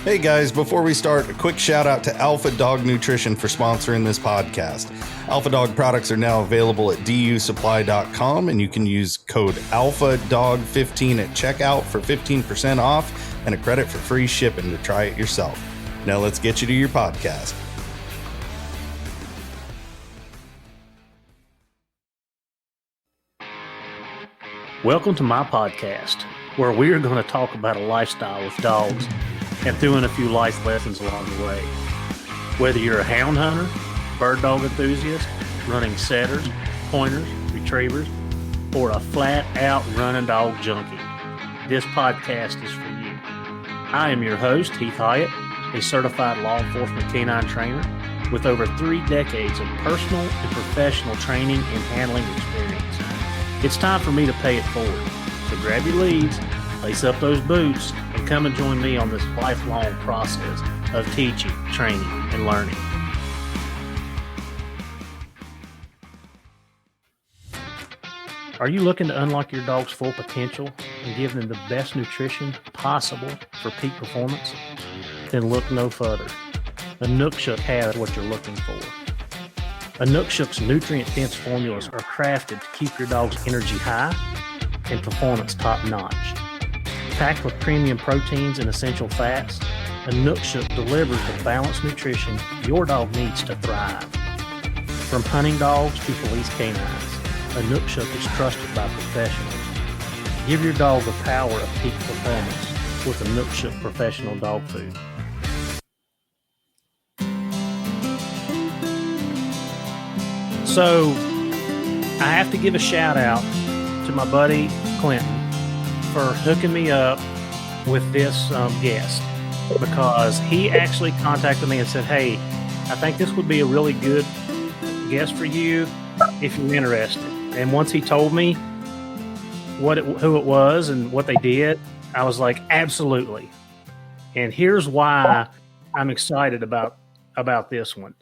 Hey guys, before we start, a quick shout out to Alpha Dog Nutrition for sponsoring this podcast. Alpha Dog products are now available at dusupply.com, and you can use code ALPHADOG15 at checkout for 15% off and a credit for free shipping to try it yourself. Now let's get you to your podcast. Welcome to my podcast, where we are going to talk about a lifestyle with dogs and threw in a few life lessons along the way. Whether you're a hound hunter, bird dog enthusiast, running setters, pointers, retrievers, or a flat-out running dog junkie, this podcast is for you. I am your host, Heath Hyatt, a certified law enforcement canine trainer with over 3 decades of personal and professional training and handling experience. It's time for me to pay it forward. So grab your leads, lace up those boots, and come and join me on this lifelong process of teaching, training, and learning. Are you looking to unlock your dog's full potential and give them the best nutrition possible for peak performance? Then look no further. Inukshuk has what you're looking for. Inukshuk's nutrient-dense formulas are crafted to keep your dog's energy high and performance top-notch. Packed with premium proteins and essential fats, Inukshuk delivers the balanced nutrition your dog needs to thrive. From hunting dogs to police canines, Inukshuk is trusted by professionals. Give your dog the power of peak performance with Inukshuk Professional Dog Food. So, I have to give a shout out to my buddy Clinton for hooking me up with this guest, because he actually contacted me and said, hey, I think this would be a really good guest for you if you're interested. And once he told me who it was and what they did, I was like, absolutely. And here's why I'm excited about this one.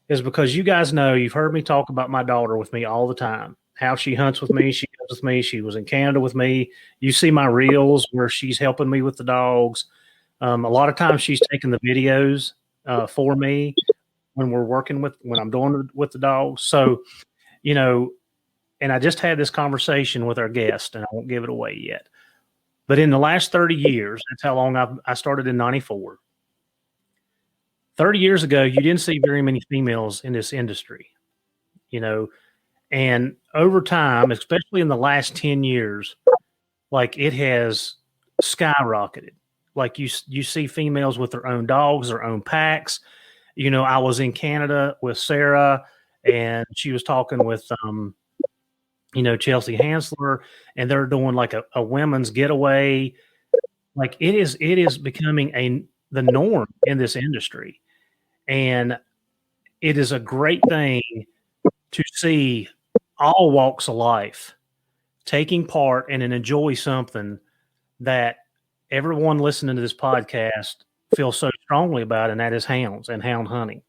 Is because you guys know, you've heard me talk about my daughter with me all the time, how she hunts with me, she goes with me, she was in Canada with me. You see my reels where she's helping me with the dogs. A lot of times she's taking the videos for me when I'm doing with the dogs. So, you know, and I just had this conversation with our guest, and I won't give it away yet. But in the last 30 years, that's how long I started in 94. 30 years ago, you didn't see very many females in this industry, you know, and over time, especially in the last 10 years, like it has skyrocketed. Like you see females with their own dogs, their own packs. You know, I was in Canada with Sarah, and she was talking with, Chelsea Hansler, and they're doing like a women's getaway. Like it is becoming the norm in this industry. And it is a great thing to see all walks of life taking part and enjoy something that everyone listening to this podcast feels so strongly about, and that is hounds and hound hunting.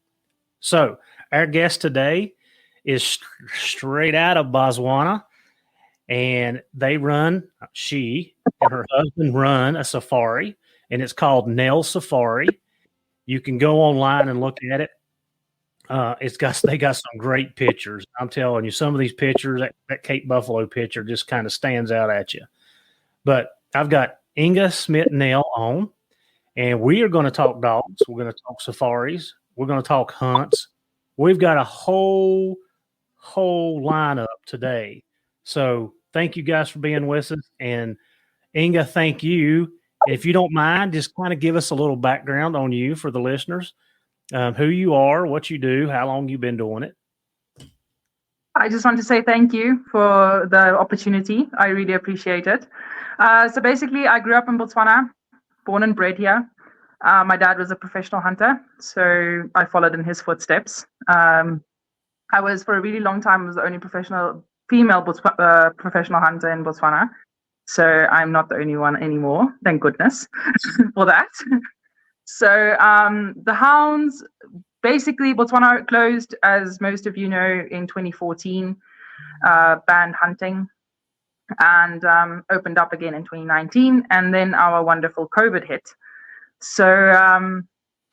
So our guest today is straight out of Botswana, and she and her husband run a safari, and it's called Nel Safari. You can go online and look at it. They got some great pictures. I'm telling you, some of these pictures, that Cape Buffalo picture just kind of stands out at you. But I've got Enge Nel on, and we are going to talk dogs. We're going to talk safaris. We're going to talk hunts. We've got a whole lineup today. So thank you guys for being with us. And Enge, thank you. If you don't mind, just kind of give us a little background on you for the listeners, who you are, what you do, how long you've been doing it. I just want to say thank you for the opportunity. I really appreciate it. So basically, I grew up in Botswana, born and bred here. My dad was a professional hunter, so I followed in his footsteps. I was, for a really long time, the only female professional hunter in Botswana. So I'm not the only one anymore, thank goodness for that. So the hounds, basically Botswana closed, as most of you know, in 2014, banned hunting, and opened up again in 2019. And then our wonderful COVID hit. So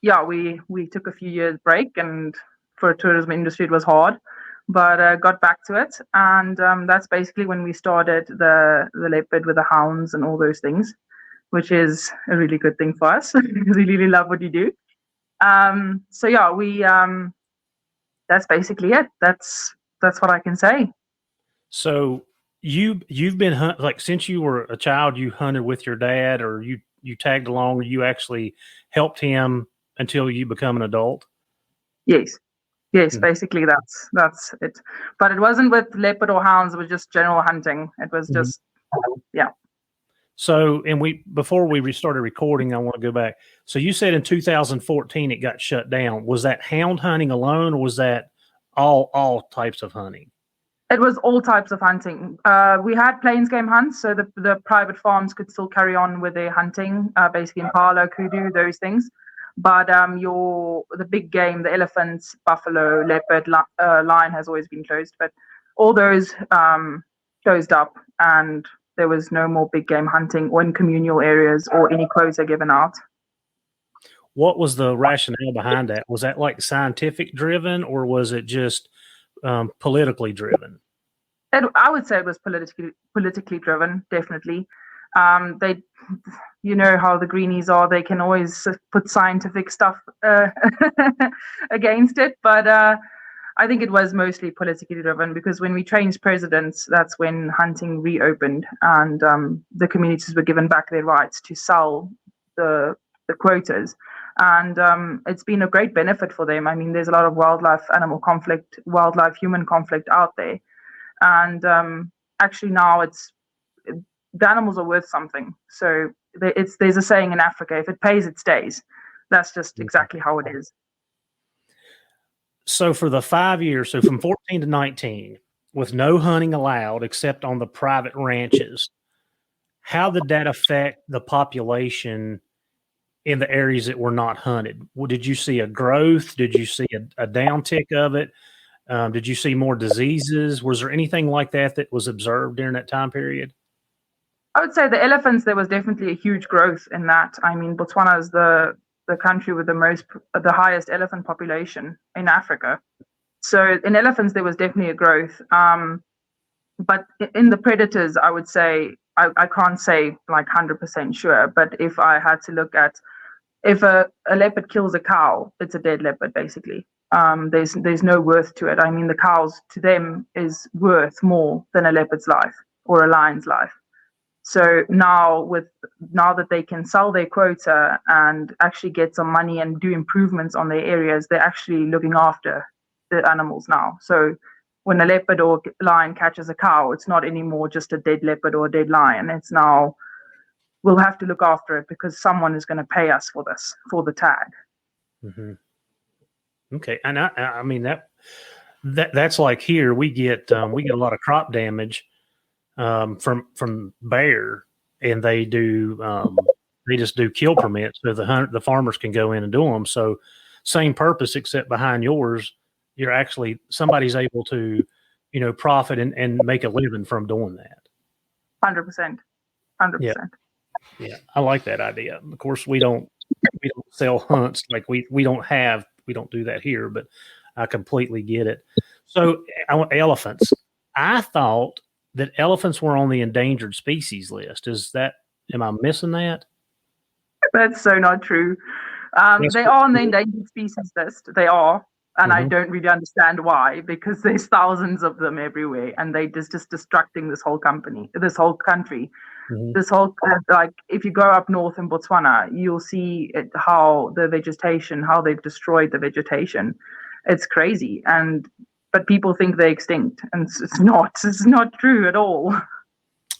yeah, we took a few years break, and for the tourism industry it was hard, but got back to it, and that's basically when we started the leopard with the hounds and all those things, which is a really good thing for us because we really love what you do. So yeah, we that's basically it. That's what I can say. So you've been like since you were a child, you hunted with your dad, or you tagged along, or you actually helped him until you become an adult? Yes. Basically that's it. But it wasn't with leopard or hounds. It was just general hunting. It was just yeah. So, and before we started recording, I want to go back. So you said in 2014 it got shut down. Was that hound hunting alone, or was that all types of hunting? It was all types of hunting. We had plains game hunts, so the private farms could still carry on with their hunting, basically impala, kudu, those things. But the big game, the elephants, buffalo, leopard, lion has always been closed. But all those closed up, and there was no more big game hunting or in communal areas or any quota given out. What was the rationale behind that? Was that like scientific driven, or was it just politically driven? I would say it was politically driven, definitely. They, you know how the greenies are; they can always put scientific stuff against it. But I think it was mostly politically driven, because when we changed presidents, that's when hunting reopened, and the communities were given back their rights to sell the quotas. And it's been a great benefit for them. I mean, there's a lot of wildlife-animal conflict, wildlife-human conflict out there. And actually now the animals are worth something. So there's a saying in Africa, if it pays, it stays. That's just exactly how it is. So for the 5 years, so from 14 to 19, with no hunting allowed except on the private ranches, how did that affect the population in the areas that were not hunted? Did you see a growth? Did you see a downtick of it? Did you see more diseases? Was there anything like that was observed during that time period? I would say the elephants, there was definitely a huge growth in that. I mean, Botswana is the country with the highest elephant population in Africa. So in elephants, there was definitely a growth. But in the predators, I would say, I can't say like 100% sure, but if I had to look at, if a leopard kills a cow, it's a dead leopard, basically. There's no worth to it. I mean, the cows to them is worth more than a leopard's life or a lion's life. So now that they can sell their quota and actually get some money and do improvements on their areas, they're actually looking after the animals now. So when a leopard or lion catches a cow, it's not anymore just a dead leopard or a dead lion. It's now, we'll have to look after it because someone is going to pay us for this, for the tag. Mm-hmm. Okay. And I mean, that's like here we get a lot of crop damage from bear, and they just do kill permits so the farmers can go in and do them. So same purpose, except behind yours, you're actually, somebody's able to, profit and make a living from doing that. 100%. Yeah. I like that idea. Of course, we don't sell hunts. Like we don't do that here, but I completely get it. So elephants, I thought that elephants were on the endangered species list. Am I missing that? That's so not true. They are on the endangered species list. They are. And I don't really understand why, because there's thousands of them everywhere, and they just destructing this whole country. This whole, like, if you go up north in Botswana, you'll see how they've destroyed the vegetation. It's crazy. But people think they're extinct, and it's not true at all.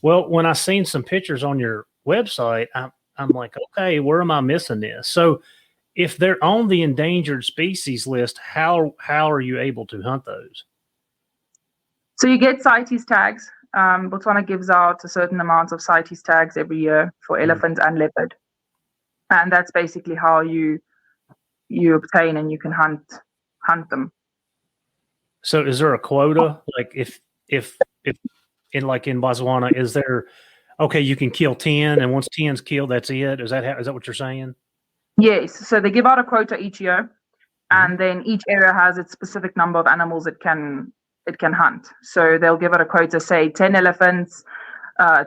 Well, when I seen some pictures on your website, I'm like, okay, where am I missing this? So if they're on the endangered species list, how are you able to hunt those? So you get CITES tags. Botswana gives out a certain amount of CITES tags every year for elephant and leopard, and that's basically how you obtain and you can hunt them. So is there a quota? Like if in Botswana, is there, okay, you can kill 10, and once 10's killed, that's it? Is that what you're saying? Yes, so they give out a quota each year, and then each area has its specific number of animals it can hunt. So they'll give it a quota, say 10 elephants,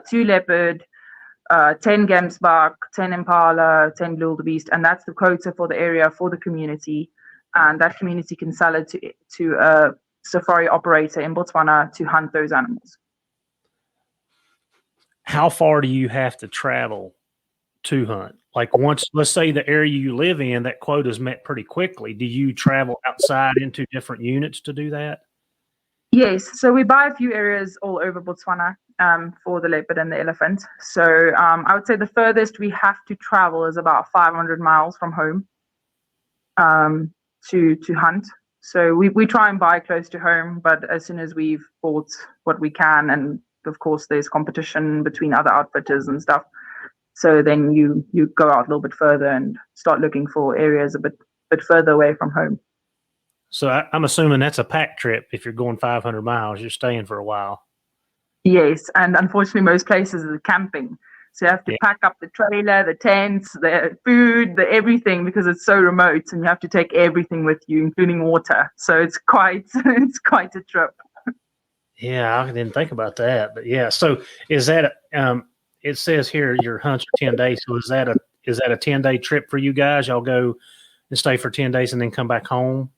2 leopard, 10 gamsbok, 10 impala, 10 blue wildebeest, and that's the quota for the area for the community. And that community can sell it to a safari operator in Botswana to hunt those animals. How far do you have to travel to hunt? Like once, let's say the area you live in, that quota is met pretty quickly. Do you travel outside into different units to do that? Yes, so we buy a few areas all over Botswana for the leopard and the elephant. So I would say the furthest we have to travel is about 500 miles from home to hunt. So we try and buy close to home, but as soon as we've bought what we can, and of course there's competition between other outfitters and stuff, so then you go out a little bit further and start looking for areas a bit further away from home. So I'm assuming that's a pack trip. If you're going 500 miles, you're staying for a while. Yes, and unfortunately most places are camping. So you have to pack up the trailer, the tents, the food, the everything, because it's so remote, and you have to take everything with you, including water. So it's quite a trip. Yeah, I didn't think about that, but yeah. So is that it says here your hunts are 10 days. So is that a 10-day trip for you guys? Y'all go and stay for 10 days and then come back home?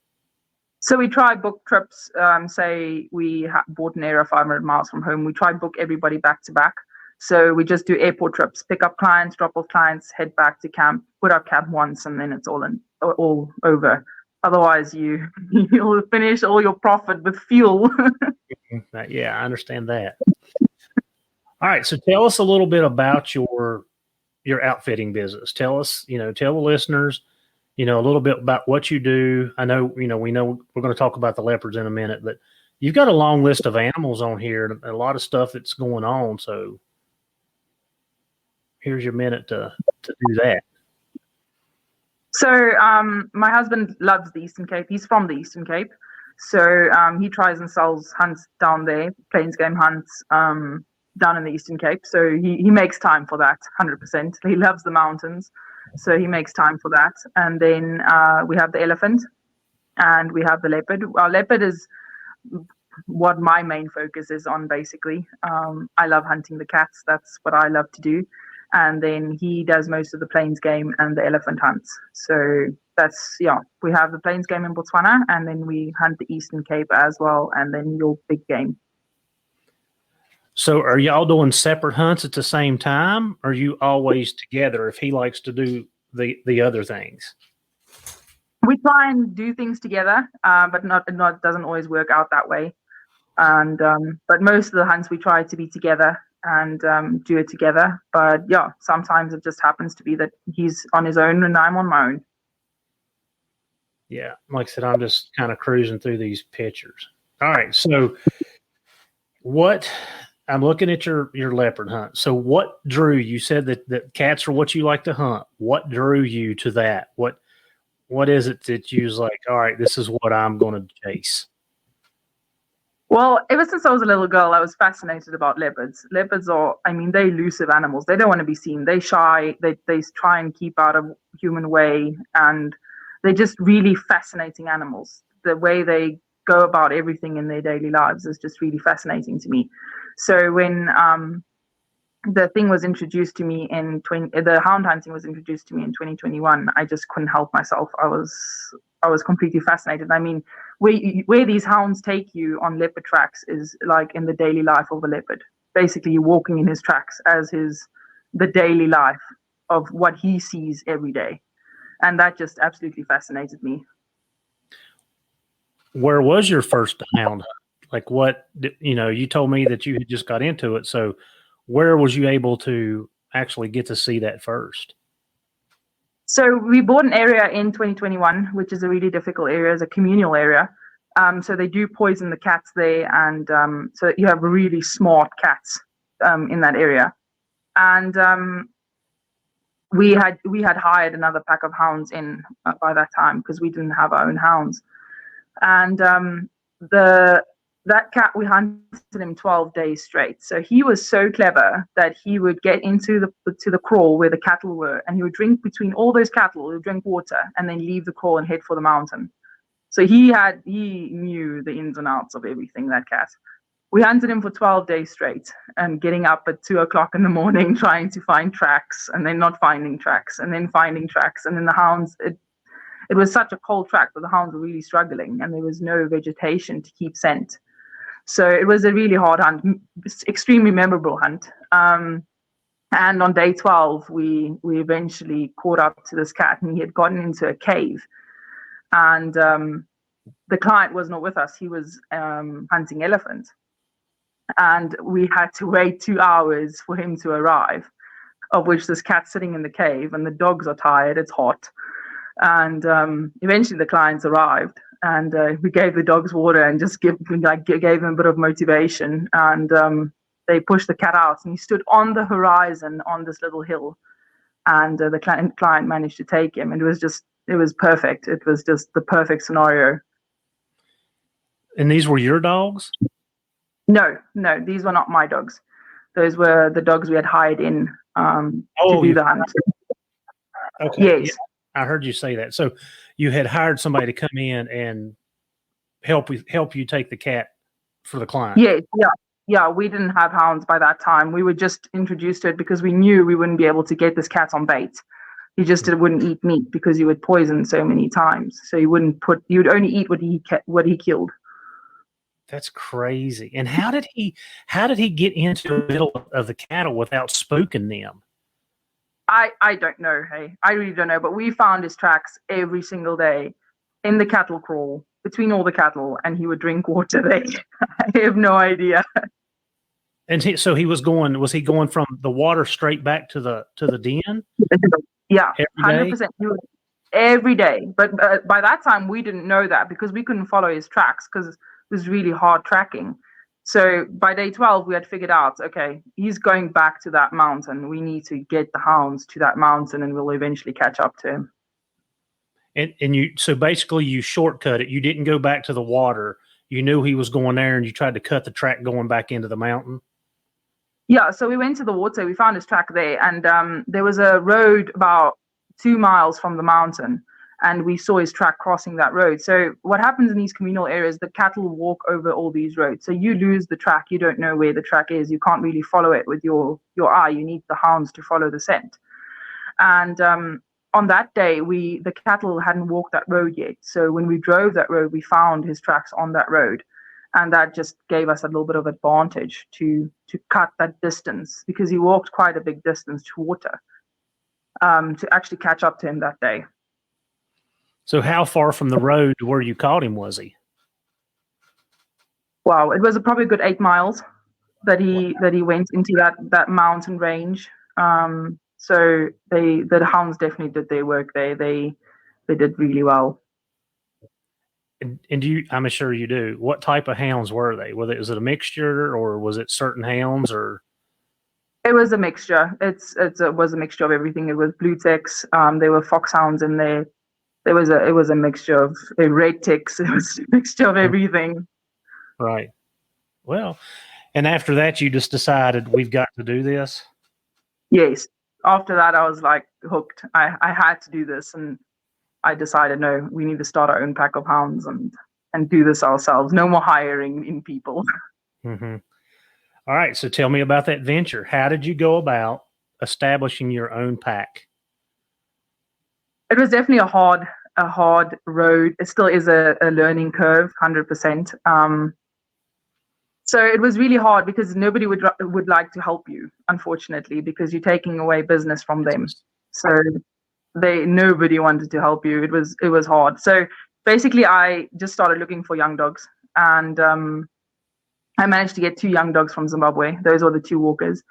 So we try book trips. Say we bought an area 500 miles from home. We try book everybody back to back. So we just do airport trips, pick up clients, drop off clients, head back to camp, put up camp once, and then it's all over. Otherwise, you'll finish all your profit with fuel. Yeah, I understand that. All right, so tell us a little bit about your outfitting business. Tell us, tell the listeners, a little bit about what you do. I know, we know we're going to talk about the leopards in a minute, but you've got a long list of animals on here and a lot of stuff that's going on. So here's your minute to do that. So my husband loves the Eastern Cape. He's from the Eastern Cape. So he tries and sells hunts down there, plains game hunts down in the Eastern Cape. So he makes time for that 100%. He loves the mountains. So he makes time for that. And then we have the elephant and we have the leopard. Our leopard is what my main focus is on, basically. I love hunting the cats. That's what I love to do. And then he does most of the plains game and the elephant hunts. So that's, we have the plains game in Botswana, and then we hunt the Eastern Cape as well, and then your big game. So are y'all doing separate hunts at the same time? Or are you always together if he likes to do the other things? We try and do things together, but it doesn't always work out that way. And but most of the hunts we try to be together and do it together. But sometimes it just happens to be that he's on his own and I'm on my own. Yeah, like I said, I'm just kind of cruising through these pictures. All right, so I'm looking at your leopard hunt. So what drew you? Said that cats are what you like to hunt. What drew you to that? What is it that you was like, all right, this is what I'm going to chase? Well, ever since I was a little girl, I was fascinated about leopards. Leopards are, they're elusive animals. They don't want to be seen. They're shy. They try and keep out of human way. And they're just really fascinating animals. The way they go about everything in their daily lives is just really fascinating to me. So when the thing was introduced to me the hound hunting was introduced to me in 2021, I just couldn't help myself. I was completely fascinated. Where these hounds take you on leopard tracks is like in the daily life of a leopard. Basically, you're walking in his tracks as the daily life of what he sees every day. And that just absolutely fascinated me. Where was your first hound hunt? Like what, you told me that you had just got into it. So where was you able to actually get to see that first? So we bought an area in 2021, which is a really difficult area, it's a communal area. So they do poison the cats there, and so you have really smart cats in that area. And we had hired another pack of hounds in by that time because we didn't have our own hounds. And the That cat, we hunted him 12 days straight. So he was so clever that he would get into the kraal where the cattle were, and he would drink between all those cattle. He would drink water and then leave the kraal and head for the mountain. So he knew the ins and outs of everything, that cat. We hunted him for 12 days straight, and getting up at 2:00 in the morning trying to find tracks, and then not finding tracks, and then finding tracks. And then the hounds, it was such a cold track that the hounds were really struggling, and there was no vegetation to keep scent. So it was a really hard hunt, extremely memorable hunt. And on day 12, we eventually caught up to this cat, and he had gotten into a cave. And the client was not with us. He was hunting elephants. And we had to wait 2 hours for him to arrive, of which this cat's sitting in the cave, and the dogs are tired. It's hot. And eventually the clients arrived. And we gave the dogs water and just gave them a bit of motivation. And they pushed the cat out, and he stood on the horizon on this little hill. And the client managed to take him. And it was perfect. It was just the perfect scenario. And these were your dogs? No, these were not my dogs. Those were the dogs we had hired in to do the hunt. Okay. Yes. Yeah, I heard you say that. So you had hired somebody to come in and help you take the cat for the client. Yes, yeah. We didn't have hounds by that time. We were just introduced to it because we knew we wouldn't be able to get this cat on bait. He just wouldn't eat meat because he would poison so many times. So he would only eat what he killed. That's crazy. And how did he get into the middle of the cattle without spooking them? I don't know. Hey, I really don't know. But we found his tracks every single day in the cattle kraal between all the cattle, and he would drink water there. I have no idea. And so he was going. Was he going from the water straight back to the den? Yeah, 100%. Every day. But by that time, we didn't know that because we couldn't follow his tracks because it was really hard tracking. So by day 12, we had figured out, okay, he's going back to that mountain. We need to get the hounds to that mountain, and we'll eventually catch up to him. And so basically you shortcut it. You didn't go back to the water. You knew he was going there, and you tried to cut the track going back into the mountain. Yeah. So we went to the water. We found his track there, and there was a road about 2 miles from the mountain, and we saw his track crossing that road. So what happens in these communal areas, the cattle walk over all these roads. So you lose the track. You don't know where the track is. You can't really follow it with your eye. You need the hounds to follow the scent. And on that day, the cattle hadn't walked that road yet. So when we drove that road, we found his tracks on that road. And that just gave us a little bit of advantage to cut that distance, because he walked quite a big distance to water to actually catch up to him that day. So how far from the road to where you caught him was he? Wow, it was probably a good 8 miles that he went into that mountain range. So the hounds definitely did their work there. They did really well. And I'm sure you do. What type of hounds were they? Was it a mixture, or was it certain hounds, or? It was a mixture. It was a mixture of everything. It was blue ticks. There were foxhounds in there. It was a mixture of red ticks. It was a mixture of everything. Right. Well, and after that, you just decided we've got to do this. Yes. After that, I was like hooked. I had to do this, and I decided, no, we need to start our own pack of hounds and do this ourselves. No more hiring in people. Mm-hmm. All right. So tell me about that venture. How did you go about establishing your own pack? It was definitely a hard road. It still is a learning curve, 100%. So it was really hard because nobody would like to help you, unfortunately, because you're taking away business from them. So nobody wanted to help you. It was hard. So basically, I just started looking for young dogs, and I managed to get 2 young dogs from Zimbabwe. Those were the 2 walkers,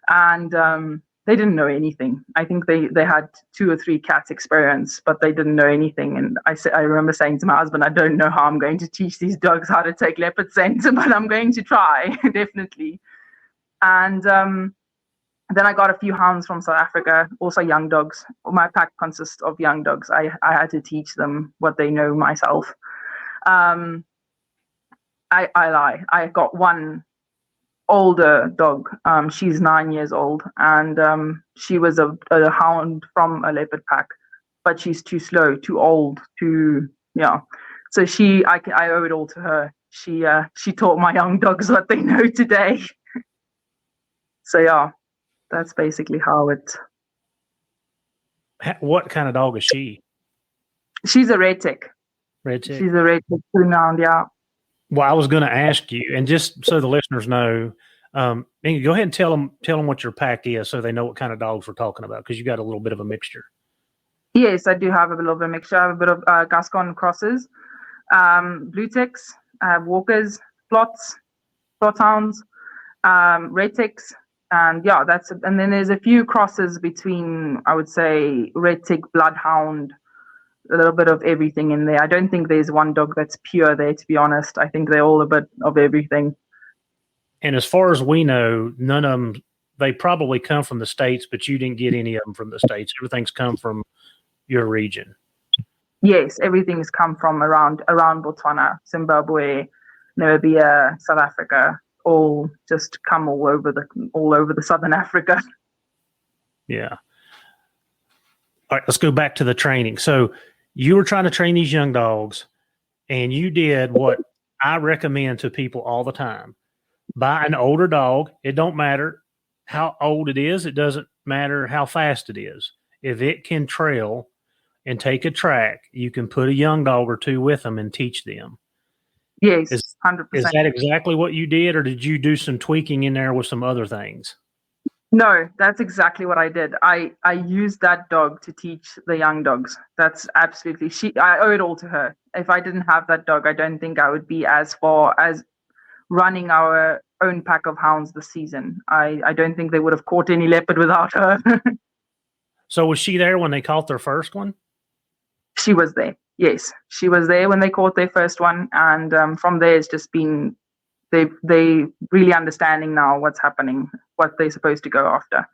and they didn't know anything. I think they had 2 or 3 cats experience, but they didn't know anything. And I remember saying to my husband, I don't know how I'm going to teach these dogs how to take leopard scent, but I'm going to try, definitely. And then I got a few hounds from South Africa, also young dogs. My pack consists of young dogs. I had to teach them what they know myself. I lie. I got one older dog. She's 9 years old, and she was a hound from a leopard pack, but she's too slow, too old, too yeah. So I owe it all to her. She taught my young dogs what they know today. So yeah, that's basically how it. What kind of dog is she? She's a red tick. Red tick. She's a red tick renowned, yeah. Well, I was going to ask you, and just so the listeners know, Inge, go ahead and tell them what your pack is, so they know what kind of dogs we're talking about, because you got a little bit of a mixture. Yes, I do have a little bit of a mixture. I have a bit of Gascon crosses, blue ticks, walkers, plots, plot hounds, red ticks, and yeah, that's it. And then there's a few crosses between, I would say, red tick, bloodhound, a little bit of everything in there. I don't think there's one dog that's pure there, to be honest. I think they're all a bit of everything. And as far as we know, none of them, they probably come from the States, but you didn't get any of them from the States. Everything's come from your region. Yes, everything's come from around Botswana, Zimbabwe, Namibia, South Africa, all just come all over the Southern Africa. Yeah. All right, let's go back to the training. So you were trying to train these young dogs, and you did what I recommend to people all the time. Buy an older dog. It don't matter how old it is. It doesn't matter how fast it is. If it can trail and take a track, you can put a young dog or two with them and teach them. Yes, 100%. Is that exactly what you did, or did you do some tweaking in there with some other things? No, that's exactly what I did. I used that dog to teach the young dogs. That's absolutely, I owe it all to her. If I didn't have that dog, I don't think I would be as far as running our own pack of hounds this season. I don't think they would have caught any leopard without her. So was she there when they caught their first one? She was there. Yes, she was there when they caught their first one. And from there, it's just been, they really understanding now what's happening, what they're supposed to go after.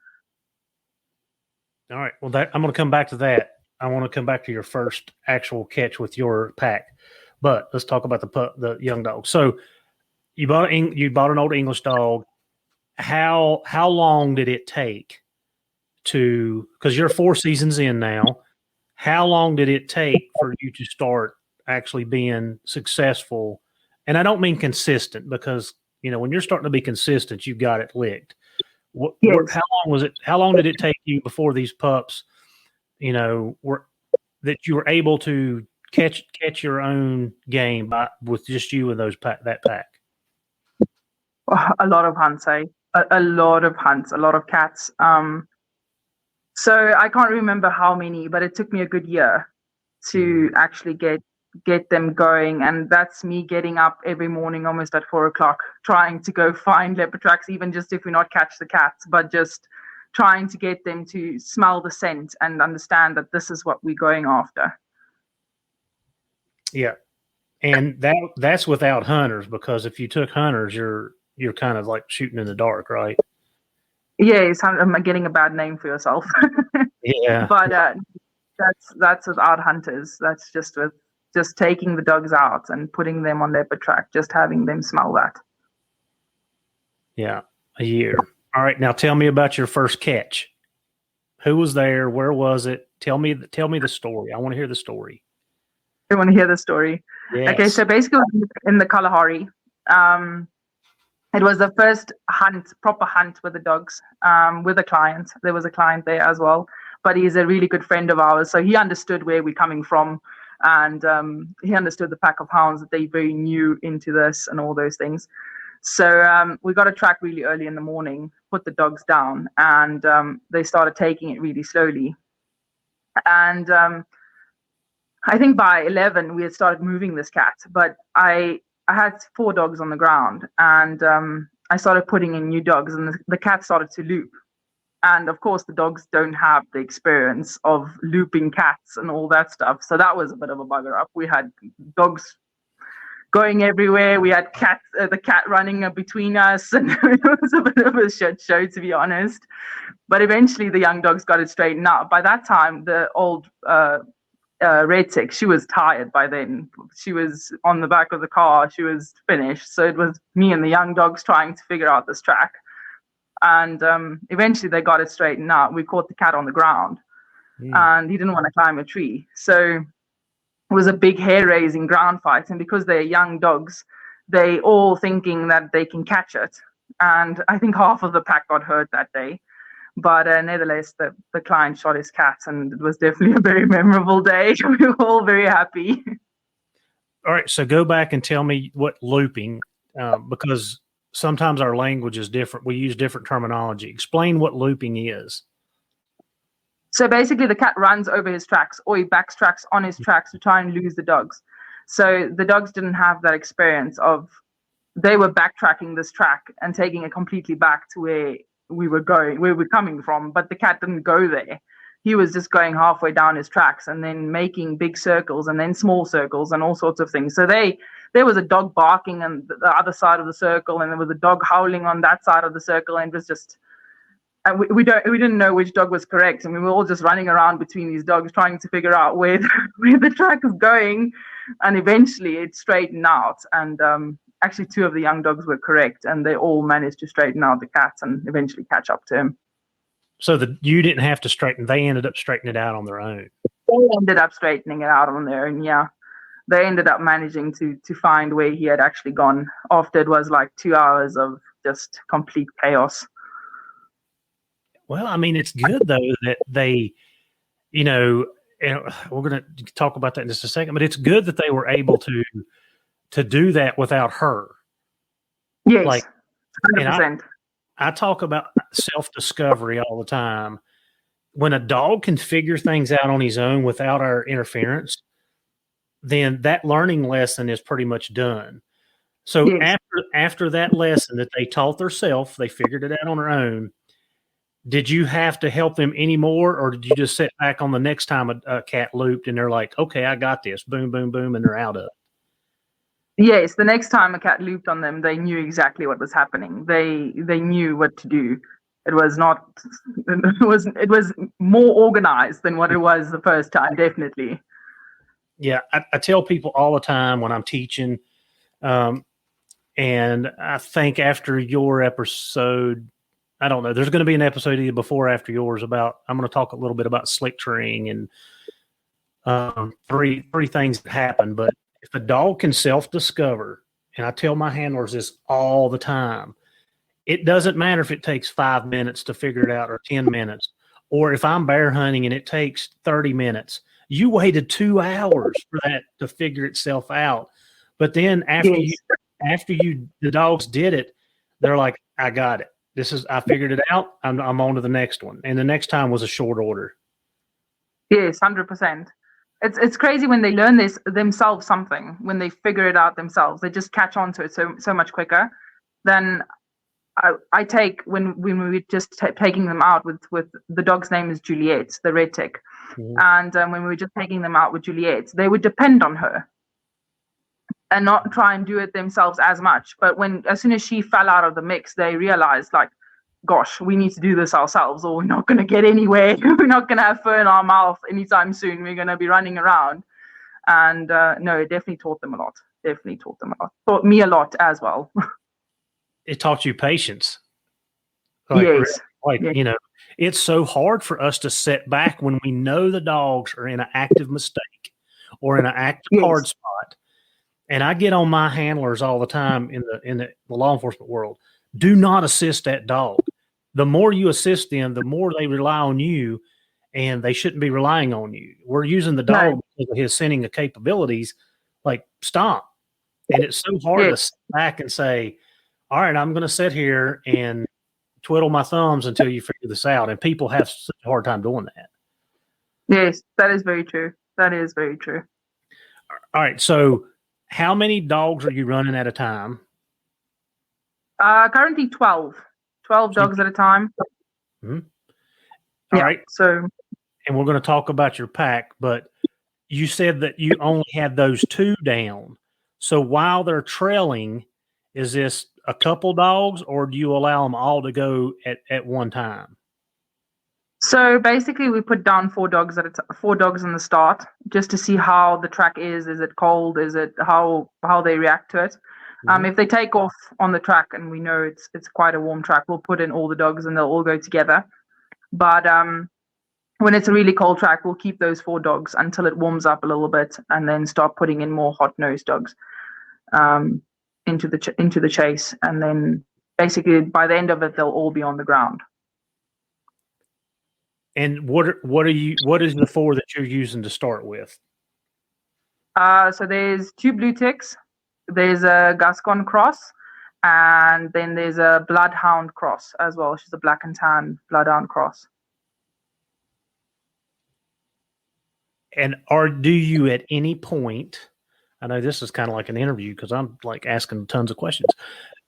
All right. Well, I'm going to come back to that. I want to come back to your first actual catch with your pack, but let's talk about the young dog. So you bought an old English dog. How long did it take to, because you're 4 seasons in now, how long did it take for you to start actually being successful? And I don't mean consistent, because, when you're starting to be consistent, you've got it licked. Yes. How long did it take you before these pups, that you were able to catch your own game with just you and that pack? A lot of hunts, a lot of hunts, a lot of cats. So I can't remember how many, but it took me a good year to actually get them going. And that's me getting up every morning almost at 4:00, trying to go find leopard tracks, even just if we not catch the cats, but just trying to get them to smell the scent and understand that this is what we're going after. Yeah. And that's without hunters, because if you took hunters, you're kind of like shooting in the dark, right? Yes, I'm getting a bad name for yourself. Yeah. But that's without hunters. That's just with just taking the dogs out and putting them on leopard track, just having them smell that. Yeah, a year. All right, now tell me about your first catch. Who was there? Where was it? Tell me the story. I want to hear the story. You want to hear the story? Yes. Okay, so basically in the Kalahari, it was the first proper hunt with the dogs, with a client. There was a client there as well, but he's a really good friend of ours. So he understood where we're coming from, and he understood the pack of hounds, that they're very new into this and all those things. So we got a track really early in the morning, put the dogs down, and they started taking it really slowly. And I think by 11, we had started moving this cat, but I had 4 dogs on the ground, and I started putting in new dogs, and the cat started to loop. And of course, the dogs don't have the experience of looping cats and all that stuff. So that was a bit of a bugger up. We had dogs going everywhere. We had the cat running between us, and it was a bit of a shit show, to be honest. But eventually, the young dogs got it straightened out. By that time, the old red tick, she was tired by then. She was on the back of the car. She was finished. So it was me and the young dogs trying to figure out this track. And eventually they got it straightened out. We caught the cat on the ground and he didn't want to climb a tree. So it was a big hair-raising ground fight. And because they're young dogs, they all thinking that they can catch it. And I think half of the pack got hurt that day. But nevertheless, the client shot his cat, and it was definitely a very memorable day. We were all very happy. All right, so go back and tell me what looping, because sometimes our language is different. We use different terminology. Explain what looping is. So basically, the cat runs over his tracks, or he backtracks on his tracks to try and lose the dogs. So the dogs didn't have that experience of, they were backtracking this track and taking it completely back to where we were going, where we're coming from, but the cat didn't go there. He was just going halfway down his tracks and then making big circles and then small circles and all sorts of things. So there was a dog barking on the other side of the circle, and there was a dog howling on that side of the circle, and it was just, and we didn't know which dog was correct, and we were all just running around between these dogs trying to figure out where the track is going, and eventually it straightened out. And actually, 2 of the young dogs were correct, and they all managed to straighten out the cat and eventually catch up to him. So you didn't have to straighten; they ended up straightening it out on their own. They ended up straightening it out on their own. Yeah, they ended up managing to find where he had actually gone. After it was like 2 hours of just complete chaos. Well, I mean, it's good though that they, and we're going to talk about that in just a second. But it's good that they were able to do that without her. Yes, like 100%. I talk about self-discovery all the time. When a dog can figure things out on his own without our interference, then that learning lesson is pretty much done. So yes. after that lesson that they taught themselves, they figured it out on their own. Did you have to help them anymore, or did you just sit back on the next time a cat looped and they're like, okay, I got this, boom, boom, boom, and they're out of it? Yes, the next time a cat looped on them, they knew exactly what was happening. They knew what to do. It was more organized than what it was the first time, definitely. Yeah, I tell people all the time when I'm teaching, and I think after your episode, I don't know, there's going to be an episode either before or after yours about, I'm going to talk a little bit about slick treeing and three things that happen. But if a dog can self-discover, and I tell my handlers this all the time, it doesn't matter if it takes 5 minutes to figure it out or 10 minutes, or if I'm bear hunting and it takes 30 minutes. You waited 2 hours for that to figure itself out. But then after the dogs did it, they're like, I got it. I figured it out. I'm on to the next one. And the next time was a short order. Yes, 100%. It's crazy when they learn this themselves, something, when they figure it out themselves, they just catch on to it so much quicker than I take when we were just taking them out with the dog's name is Juliet, the red tick. Mm-hmm. And when we were just taking them out with Juliet, they would depend on her and not try and do it themselves as much. But as soon as she fell out of the mix, they realized, like, gosh, we need to do this ourselves, or we're not going to get anywhere. We're not going to have fur in our mouth anytime soon. We're going to be running around. And no, it definitely taught them a lot. Taught me a lot as well. It taught you patience. Yes. Yes. It's so hard for us to sit back when we know the dogs are in an active mistake or in an active hard spot. And I get on my handlers all the time in the law enforcement world. Do not assist that dog. The more you assist them, the more they rely on you, and they shouldn't be relying on you. We're using the dog because of his sending of capabilities. Like, stop. And it's so hard to sit back and say, all right, I'm going to sit here and twiddle my thumbs until you figure this out. And people have such a hard time doing that. Yes, that is very true. That is very true. All right. So how many dogs are you running at a time? Currently 12 dogs at a time. Mm-hmm. All right. So, and we're going to talk about your pack, but you said that you only had those 2 down. So while they're trailing, is this a couple dogs, or do you allow them all to go at one time? So basically, we put down 4 dogs in the start, just to see how the track is. Is it cold? Is it how they react to it? If they take off on the track and we know it's quite a warm track, we'll put in all the dogs and they'll all go together. But when it's a really cold track, we'll keep those 4 dogs until it warms up a little bit, and then start putting in more hot-nosed dogs into the chase. And then basically by the end of it, they'll all be on the ground. And what is the 4 that you're using to start with? So there's 2 blue ticks, there's a Gascon cross, and then there's a bloodhound cross as well. She's a black and tan bloodhound cross. And do you at any point, I know this is kind of like an interview because I'm like asking tons of questions.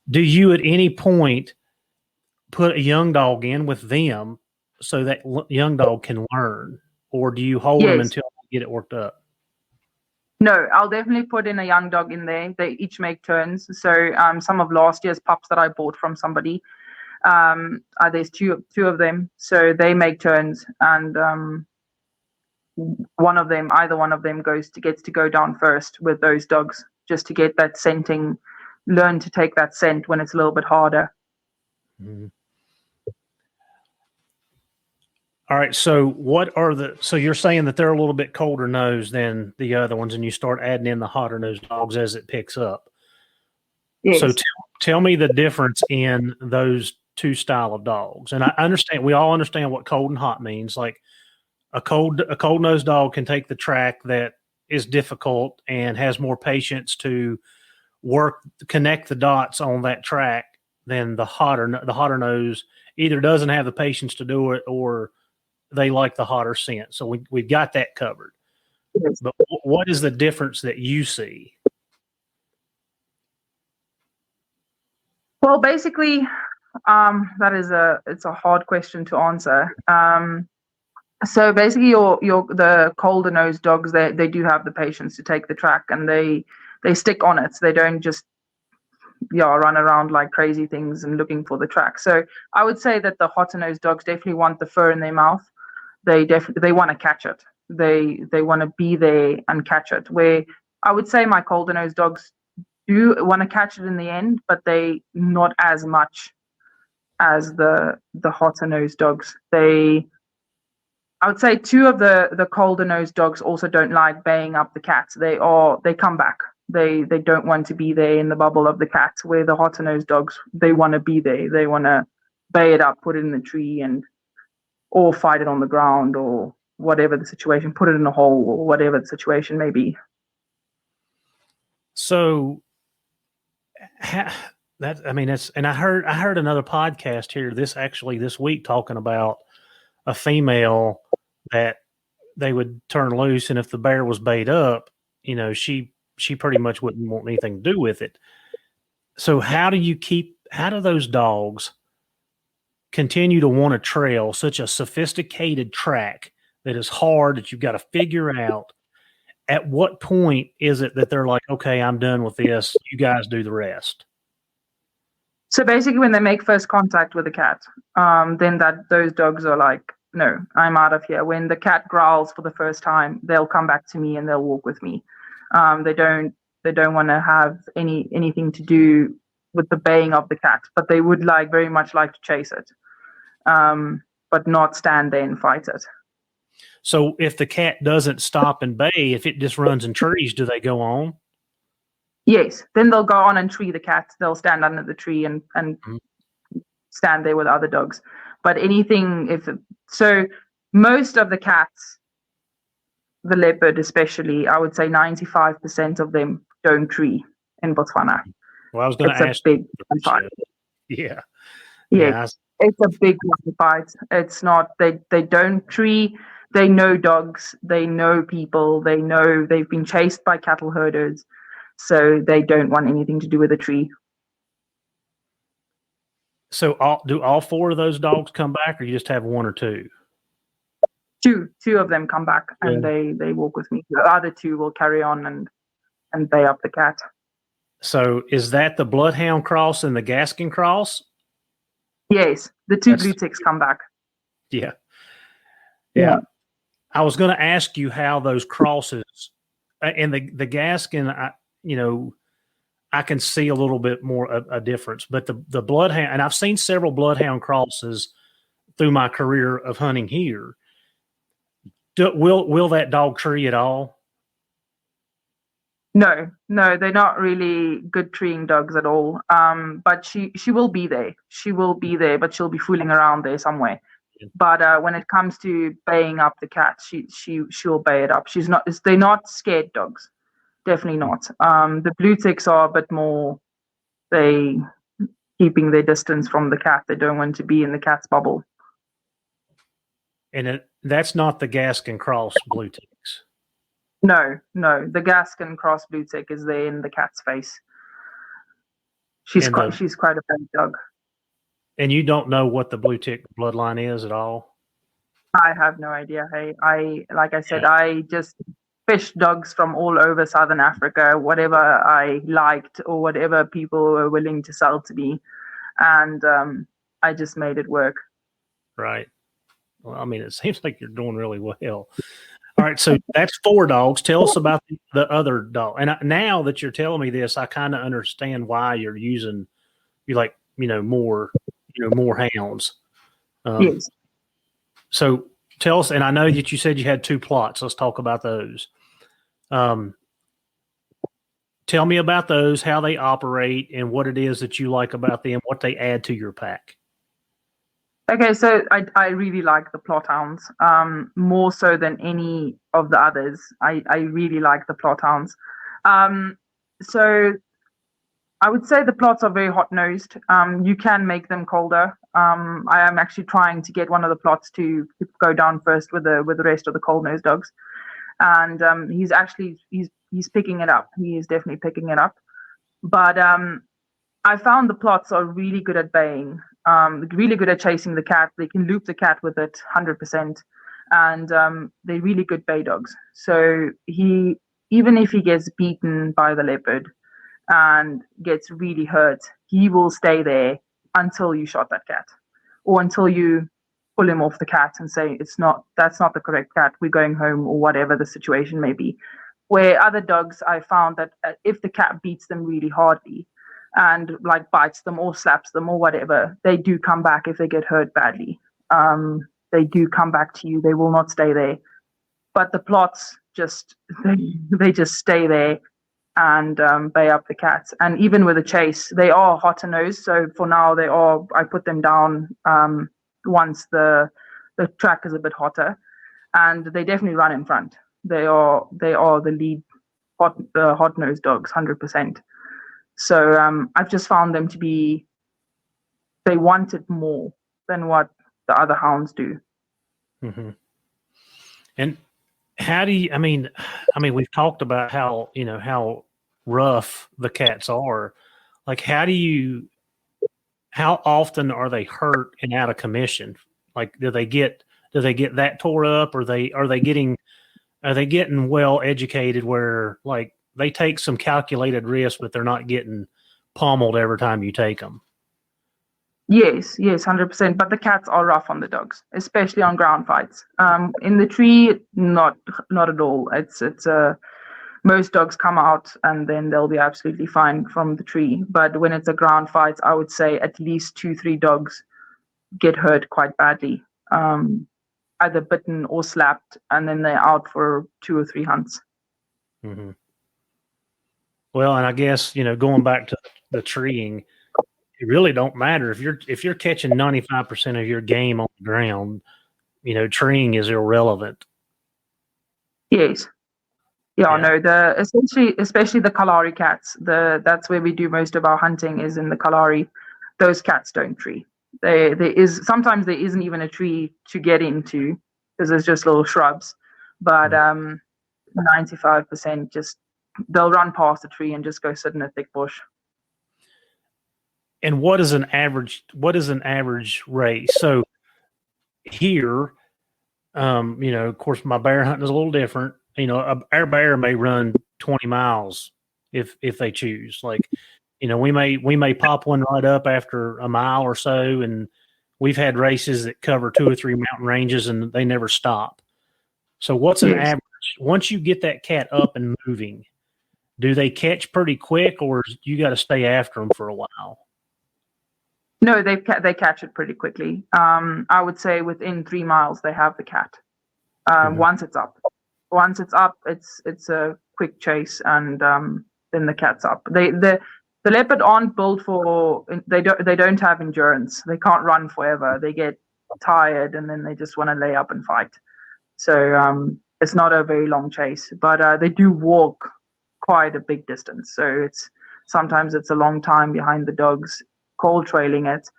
Do you at any point put a young dog in with them so that young dog can learn, or do you hold them until you get it worked up? No, I'll definitely put in a young dog in there. They each make turns. So some of last year's pups that I bought from somebody, there's two of them. So they make turns, and either one of them gets to go down first with those dogs, just to get that scenting, learn to take that scent when it's a little bit harder. Mm-hmm. All right. So so you're saying that they're a little bit colder nosed than the other ones, and you start adding in the hotter nosed dogs as it picks up. Yes. So tell me the difference in those 2 style of dogs. And I understand, we all understand what cold and hot means. Like a cold nosed dog can take the track that is difficult and has more patience to connect the dots on that track than the hotter nose either doesn't have the patience to do it, or they like the hotter scent. So we've got that covered. Yes. But what is the difference that you see? Well, basically, it's a hard question to answer. So basically, the colder nosed dogs, they do have the patience to take the track, and they stick on it. So they don't just run around like crazy things and looking for the track. So I would say that the hotter nosed dogs definitely want the fur in their mouth. They want to catch it. They want to be there and catch it. Where I would say my colder nosed dogs do want to catch it in the end, but they not as much as the hotter nosed dogs. I would say 2 of the colder nosed dogs also don't like baying up the cats. They come back. They don't want to be there in the bubble of the cats, where the hotter nosed dogs, they want to be there. They want to bay it up, put it in the tree, or fight it on the ground, or whatever the situation, put it in a hole, or whatever the situation may be. So and I heard another podcast here this week talking about a female that they would turn loose, and if the bear was bayed up, she pretty much wouldn't want anything to do with it. So how do those dogs continue to want to trail such a sophisticated track that is hard, that you've got to figure out? At what point is it that they're like, okay, I'm done with this, you guys do the rest? So basically, when they make first contact with the cat, then those dogs are like, no, I'm out of here. When the cat growls for the first time, they'll come back to me and they'll walk with me. They don't want to have anything to do with the baying of the cat, but they would very much like to chase it, but not stand there and fight it. So if the cat doesn't stop and bay, if it just runs in trees, do they go on? Yes, then they'll go on and tree the cat. They'll stand under the tree and stand there with other dogs. But most of the cats, the leopard especially, I would say 95% of them don't tree in Botswana. Well, I was going to ask. It's a big fight. Yeah. Yes, it's a big fight. It's not, they don't tree. They know dogs. They know people. They know they've been chased by cattle herders. So they don't want anything to do with a tree. So do all 4 of those dogs come back, or you just have 1 or 2? Two of them come back, and they walk with me. The other 2 will carry on and bay up the cat. So is that the bloodhound cross and the Gascon cross? Yes, the 2 blue ticks come back. Yeah. Yeah. I was going to ask you how those crosses and the Gaskin, I can see a little bit more a difference, but the bloodhound, and I've seen several bloodhound crosses through my career of hunting here. Will that dog tree at all? No, they're not really good treeing dogs at all. But she will be there. She will be there, but she'll be fooling around there somewhere. But when it comes to baying up the cat, she'll bay it up. They're not scared dogs. Definitely not. The blue ticks are a bit more, they keeping their distance from the cat. They don't want to be in the cat's bubble. And that's not the Gaskin cross blue ticks. No. The Gaskin cross blue tick is there in the cat's face. She's quite a big dog. And you don't know what the blue tick bloodline is at all? I have no idea. Hey, I just fished dogs from all over Southern Africa, whatever I liked or whatever people were willing to sell to me. And I just made it work. Right. Well, I mean, it seems like you're doing really well. All right. So that's 4 dogs. Tell us about the other dog. And now that you're telling me this, I kind of understand why you're using, more hounds. Yes. So tell us, and I know that you said you had 2 plots. Let's talk about those. Tell me about those, how they operate, and what it is that you like about them, what they add to your pack. Okay, so I really like the plot hounds, more so than any of the others. I really like the plot hounds. So I would say the plots are very hot-nosed. You can make them colder. I am actually trying to get one of the plots to go down first with the rest of the cold-nosed dogs. And he's picking it up. He is definitely picking it up. But I found the plots are really good at baying, really good at chasing the cat. They can loop the cat with it 100%. And they're really good bay dogs. So even if he gets beaten by the leopard and gets really hurt, he will stay there until you shot that cat, or until you pull him off the cat and say that's not the correct cat, we're going home, or whatever the situation may be. Where other dogs, I found that if the cat beats them really hardly and like bites them or slaps them or whatever, they do come back if they get hurt badly. They do come back to you. They will not stay there. But the plots they just stay there and bay up the cats. And even with a chase, they are hotter nosed. So for now, I put them down once the track is a bit hotter, and they definitely run in front. They are the lead hot nosed dogs, 100%. So I've just found them to be, they want it more than what the other hounds do. Mm-hmm. And how do you, I mean, we've talked about how rough the cats are. Like, how often are they hurt and out of commission? Like, do they get that tore up, or are they getting well educated where like they take some calculated risks, but they're not getting pummeled every time you take them? Yes, 100%. But the cats are rough on the dogs, especially on ground fights. In the tree, not at all. It's most dogs come out and then they'll be absolutely fine from the tree. But when it's a ground fight, I would say at least 2-3 dogs get hurt quite badly, either bitten or slapped, and then they're out for 2 or 3 hunts. Mm-hmm. Well, and I guess going back to the treeing, it really don't matter if you're catching 95% of your game on the ground. Treeing is irrelevant. Yes. Yeah. No. Especially the Kalahari cats. That's where we do most of our hunting, is in the Kalahari. Those cats don't tree. Sometimes there isn't even a tree to get into because there's just little shrubs. But 95% just they'll run past the tree and just go sit in a thick bush. And what is an average race? So here, of course, my bear hunting is a little different. Our bear may run 20 miles if they choose. Like, we may pop one right up after a mile or so, and we've had races that cover 2 or 3 mountain ranges and they never stop. So what's an average? Once you get that cat up and moving, do they catch pretty quick, or you got to stay after them for a while? No, they catch it pretty quickly. I would say within 3 miles they have the cat. Once it's up, it's a quick chase, and then the cat's up. The leopard aren't built for. They don't have endurance. They can't run forever. They get tired and then they just want to lay up and fight. So it's not a very long chase, but they do walk quite a big distance. So sometimes it's a long time behind the dogs, cold trailing it,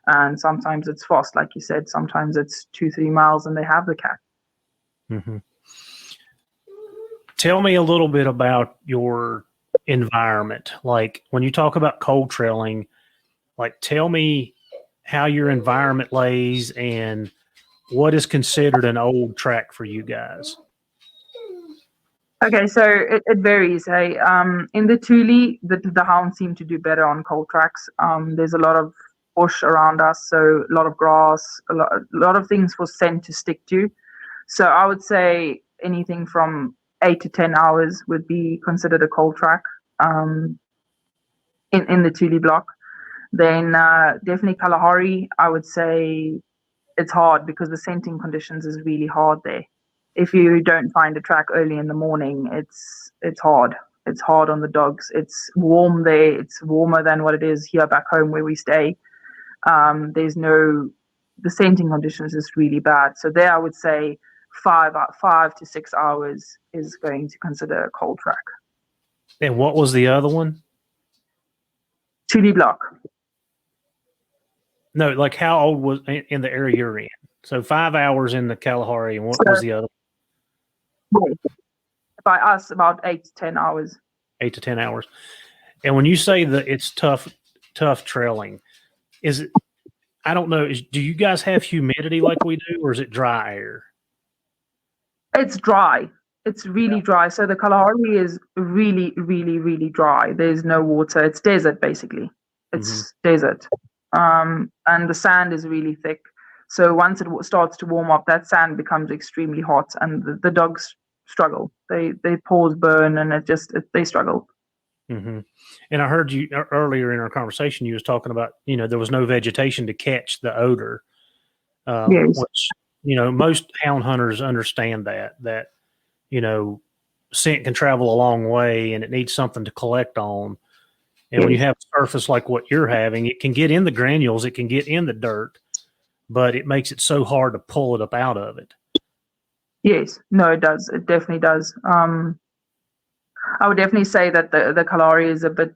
and sometimes it's fast, like you said. Sometimes it's 2-3 miles and they have the cat. Mm-hmm. Tell me a little bit about your environment. Like when you talk about cold trailing, like tell me how your environment lays and what is considered an old track for you guys. Okay, so it varies. Hey, in the Thule, the hounds seem to do better on cold tracks. There's a lot of bush around us, so a lot of grass, a lot of things for scent to stick to. So I would say anything from 8 to 10 hours would be considered a cold track in the Thule block. Then definitely Kalahari, I would say it's hard because the scenting conditions is really hard there. If you don't find a track early in the morning, it's hard. It's hard on the dogs. It's warm there. It's warmer than what it is here back home where we stay. The scenting conditions is really bad. So there I would say 5 to 6 hours is going to consider a cold track. And what was the other one? Thule block. No, like how old was in the area you're in? So 5 hours in the Kalahari, and what was the other? By us, about 8 to 10 hours. 8 to 10 hours. And when you say that it's tough trailing, is it? I don't know. Do you guys have humidity like we do, or is it dry air? It's dry. It's really dry. So the Kalahari is really, really, really dry. There's no water. It's desert, basically. It's desert. And the sand is really thick. So once it starts to warm up, that sand becomes extremely hot, and the dogs struggle. They paws burn, and they struggle. Mm-hmm. And I heard you earlier in our conversation, you was talking about, there was no vegetation to catch the odor. Yes. Which, most hound hunters understand that, scent can travel a long way and it needs something to collect on. And when you have a surface like what you're having, it can get in the granules, it can get in the dirt, but it makes it so hard to pull it up out of it. Yes, no, it does. It definitely does. I would definitely say that the Kalahari is a bit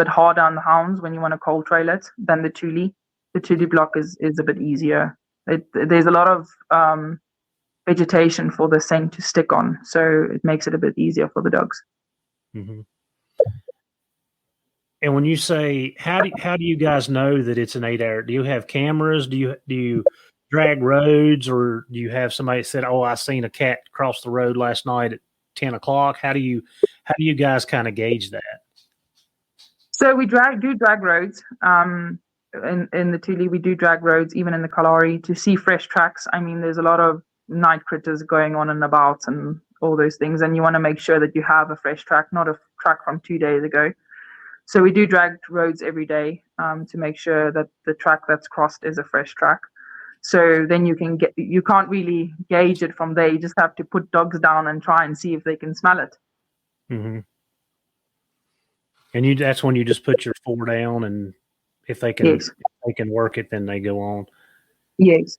harder on the hounds when you want to cold trail it than the Thule. The Thule block is a bit easier. There's a lot of vegetation for the scent to stick on, so it makes it a bit easier for the dogs. Mm-hmm. And when you say, how do you guys know that it's an 8 hour? Do you have cameras? Do you drag roads, or do you have somebody that said, "Oh, I seen a cat cross the road last night at 10 o'clock"? How do you guys kind of gauge that? So we do drag roads. In the Thule, we do drag roads, even in the Kalahari, to see fresh tracks. I mean, there's a lot of night critters going on and about and all those things, and you want to make sure that you have a fresh track, not a track from 2 days ago. So we do drag roads every day to make sure that the track that's crossed is a fresh track. So then you can't really gauge it from there. You just have to put dogs down and try and see if they can smell it. Mm-hmm. And that's when you just put your 4 down, and if they can work it, then they go on. Yes.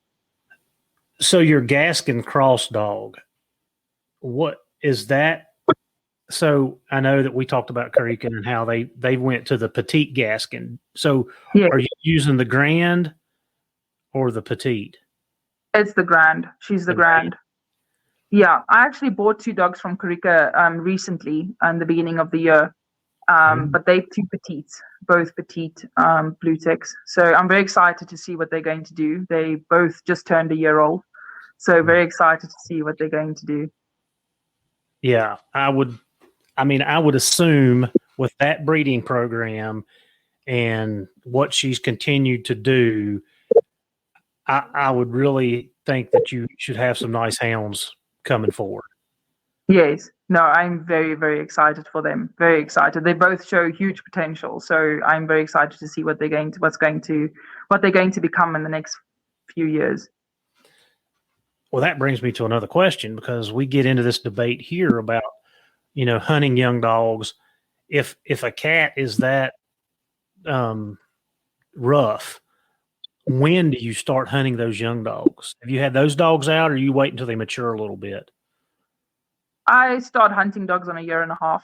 So your Gaskin cross dog, what is that? So I know that we talked about Karika and how they went to the petite Gaskin. So Are you using the Grand or the petite? It's the Grand. She's the Grand. Yeah, I actually bought 2 dogs from Karika recently in the beginning of the year. But they're 2 petites, both petite blue ticks. So I'm very excited to see what they're going to do. They both just turned a year old. So very excited to see what they're going to do. Yeah, I would assume with that breeding program and what she's continued to do, I would really think that you should have some nice hounds coming forward. Yes. No, I'm very, very excited for them. Very excited. They both show huge potential. So I'm very excited to see what they're going to become in the next few years. Well, that brings me to another question, because we get into this debate here about, hunting young dogs. If a cat is that rough, when do you start hunting those young dogs? Have you had those dogs out, or you wait until they mature a little bit? I start hunting dogs on 1.5 years.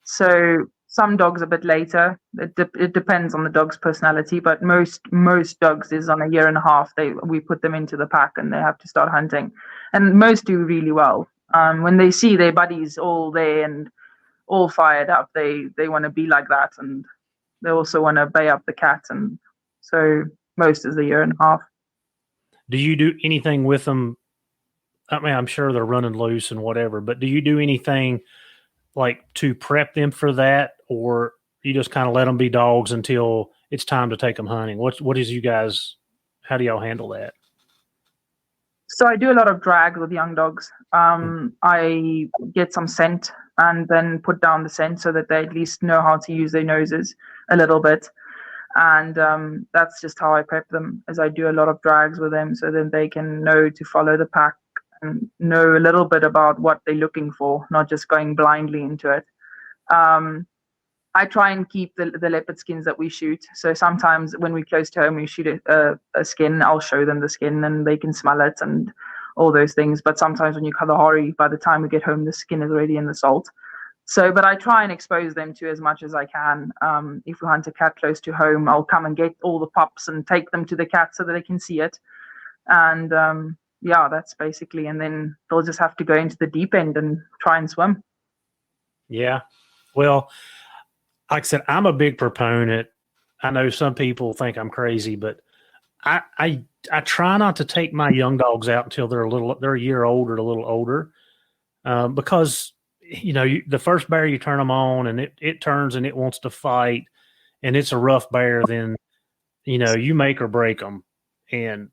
So some dogs a bit later. It depends on the dog's personality, but most dogs is on 1.5 years. We put them into the pack and they have to start hunting, and most do really well. When they see their buddies all there and all fired up, they want to be like that, and they also want to bay up the cat, and so most is 1.5 years. Do you do anything with them? I mean, I'm sure they're running loose and whatever, but do you do anything like to prep them for that, or you just kind of let them be dogs until it's time to take them hunting? How do y'all handle that? So I do a lot of drag with young dogs. I get some scent and then put down the scent so that they at least know how to use their noses a little bit. And that's just how I prep them, as I do a lot of drags with them so then they can know to follow the pack and know a little bit about what they're looking for, not just going blindly into it. I try and keep the leopard skins that we shoot. So sometimes when we're close to home, we shoot a skin. I'll show them the skin and they can smell it and all those things. But sometimes when you Kalahari, by the time we get home, the skin is already in the salt. So, but I try and expose them to as much as I can. If we hunt a cat close to home, I'll come and get all the pups and take them to the cat so that they can see it. And yeah, that's basically, and then they'll just have to go into the deep end and try and swim. Yeah. Well, like I said, I'm a big proponent. I know some people think I'm crazy, but I try not to take my young dogs out until they're a year old or a little older, because the first bear you turn them on and it turns and it wants to fight and it's a rough bear, then you make or break them. And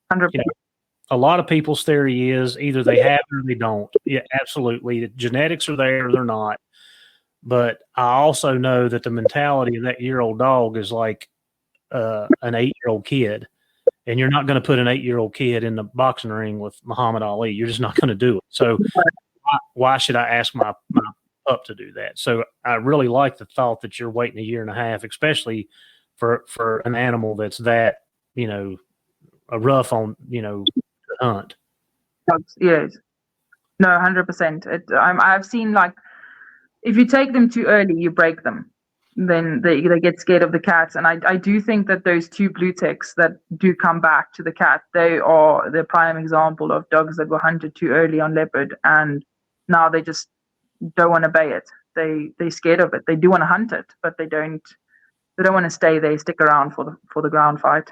a lot of people's theory is either they have it or they don't. Yeah, absolutely. The genetics are there or they're not. But I also know that the mentality of that year-old dog is like an 8-year-old kid. And you're not going to put an 8-year-old kid in the boxing ring with Muhammad Ali. You're just not going to do it. So why should I ask my pup to do that? So I really like the thought that you're waiting 1.5 years, especially for an animal that's that, a rough on, to hunt. Yes. No, 100%. I've seen, like, if you take them too early, you break them. Then they get scared of the cat. And I do think that those 2 blue ticks that do come back to the cat, they are the prime example of dogs that were hunted too early on leopard, and now they just don't want to bay it. They're scared of it. They do want to hunt it, but they don't want to stay there, stick around for the ground fight.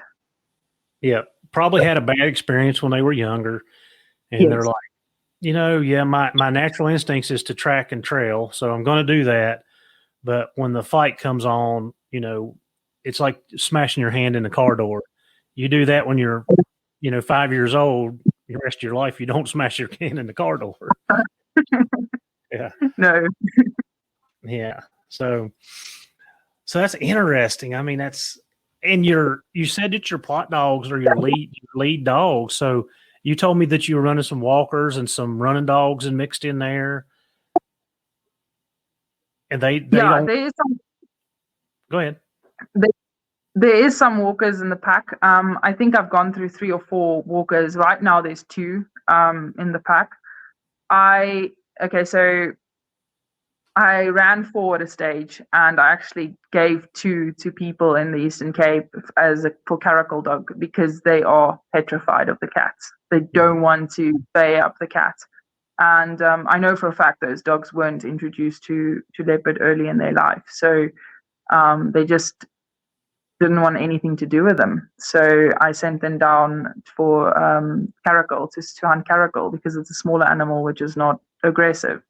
Yeah, probably had a bad experience when they were younger, and yes. They're like, my natural instincts is to track and trail, so I'm going to do that. But when the fight comes on, it's like smashing your hand in the car door. You do that when you're, 5 years old, the rest of your life, you don't smash your hand in the car door. Yeah. No. Yeah. So that's interesting. I mean, and you said that your plot dogs are your lead dogs. So you told me that you were running some walkers and some running dogs and mixed in there. And they don't... there is some. Go ahead. There is some walkers in the pack. I think I've gone through 3 or 4 walkers. Right now there's 2 in the pack. So I ran 4 at a stage, and I actually gave 2 to people in the Eastern Cape for caracal dog, because they are petrified of the cats. They don't want to bay up the cat. And I know for a fact those dogs weren't introduced to leopard early in their life. So they just didn't want anything to do with them. So I sent them down for caracal, to hunt caracal, because it's a smaller animal which is not aggressive.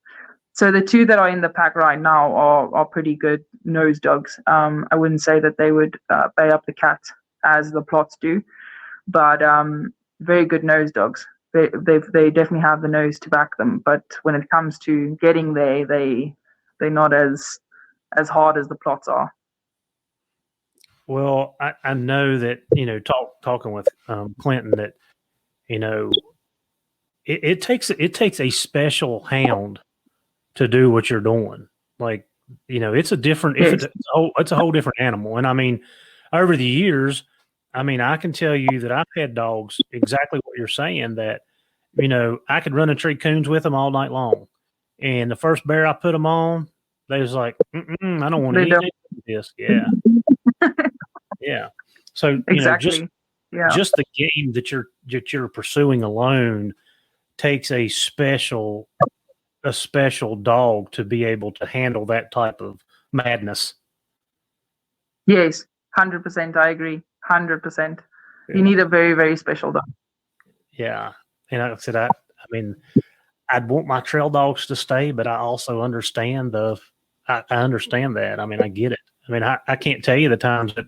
So the 2 that are in the pack right now are pretty good nose dogs. I wouldn't say that they would bay up the cat as the plots do. but very good nose dogs. They definitely have the nose to back them. But when it comes to getting there, they're not as hard as the plots are. Well, I know that, talking with Clinton, that, it takes a special hound to do what you're doing. Like, it's a different, Yes. it's a whole different animal. And I mean, over the years, I mean, I can tell you that I've had dogs exactly what you're saying, that, I could run and tree coons with them all night long. And the first bear I put them on, they was like, I don't want to eat this. Yeah. Yeah. So, Exactly. just the game that you're pursuing alone takes a special dog to be able to handle that type of madness. Yes, 100%. I agree. 100%. Yeah. You need a very, very special dog. Yeah. And like I said, I mean, I'd want my trail dogs to stay, but I also understand I understand that. I mean, I get it. I mean, I can't tell you the times that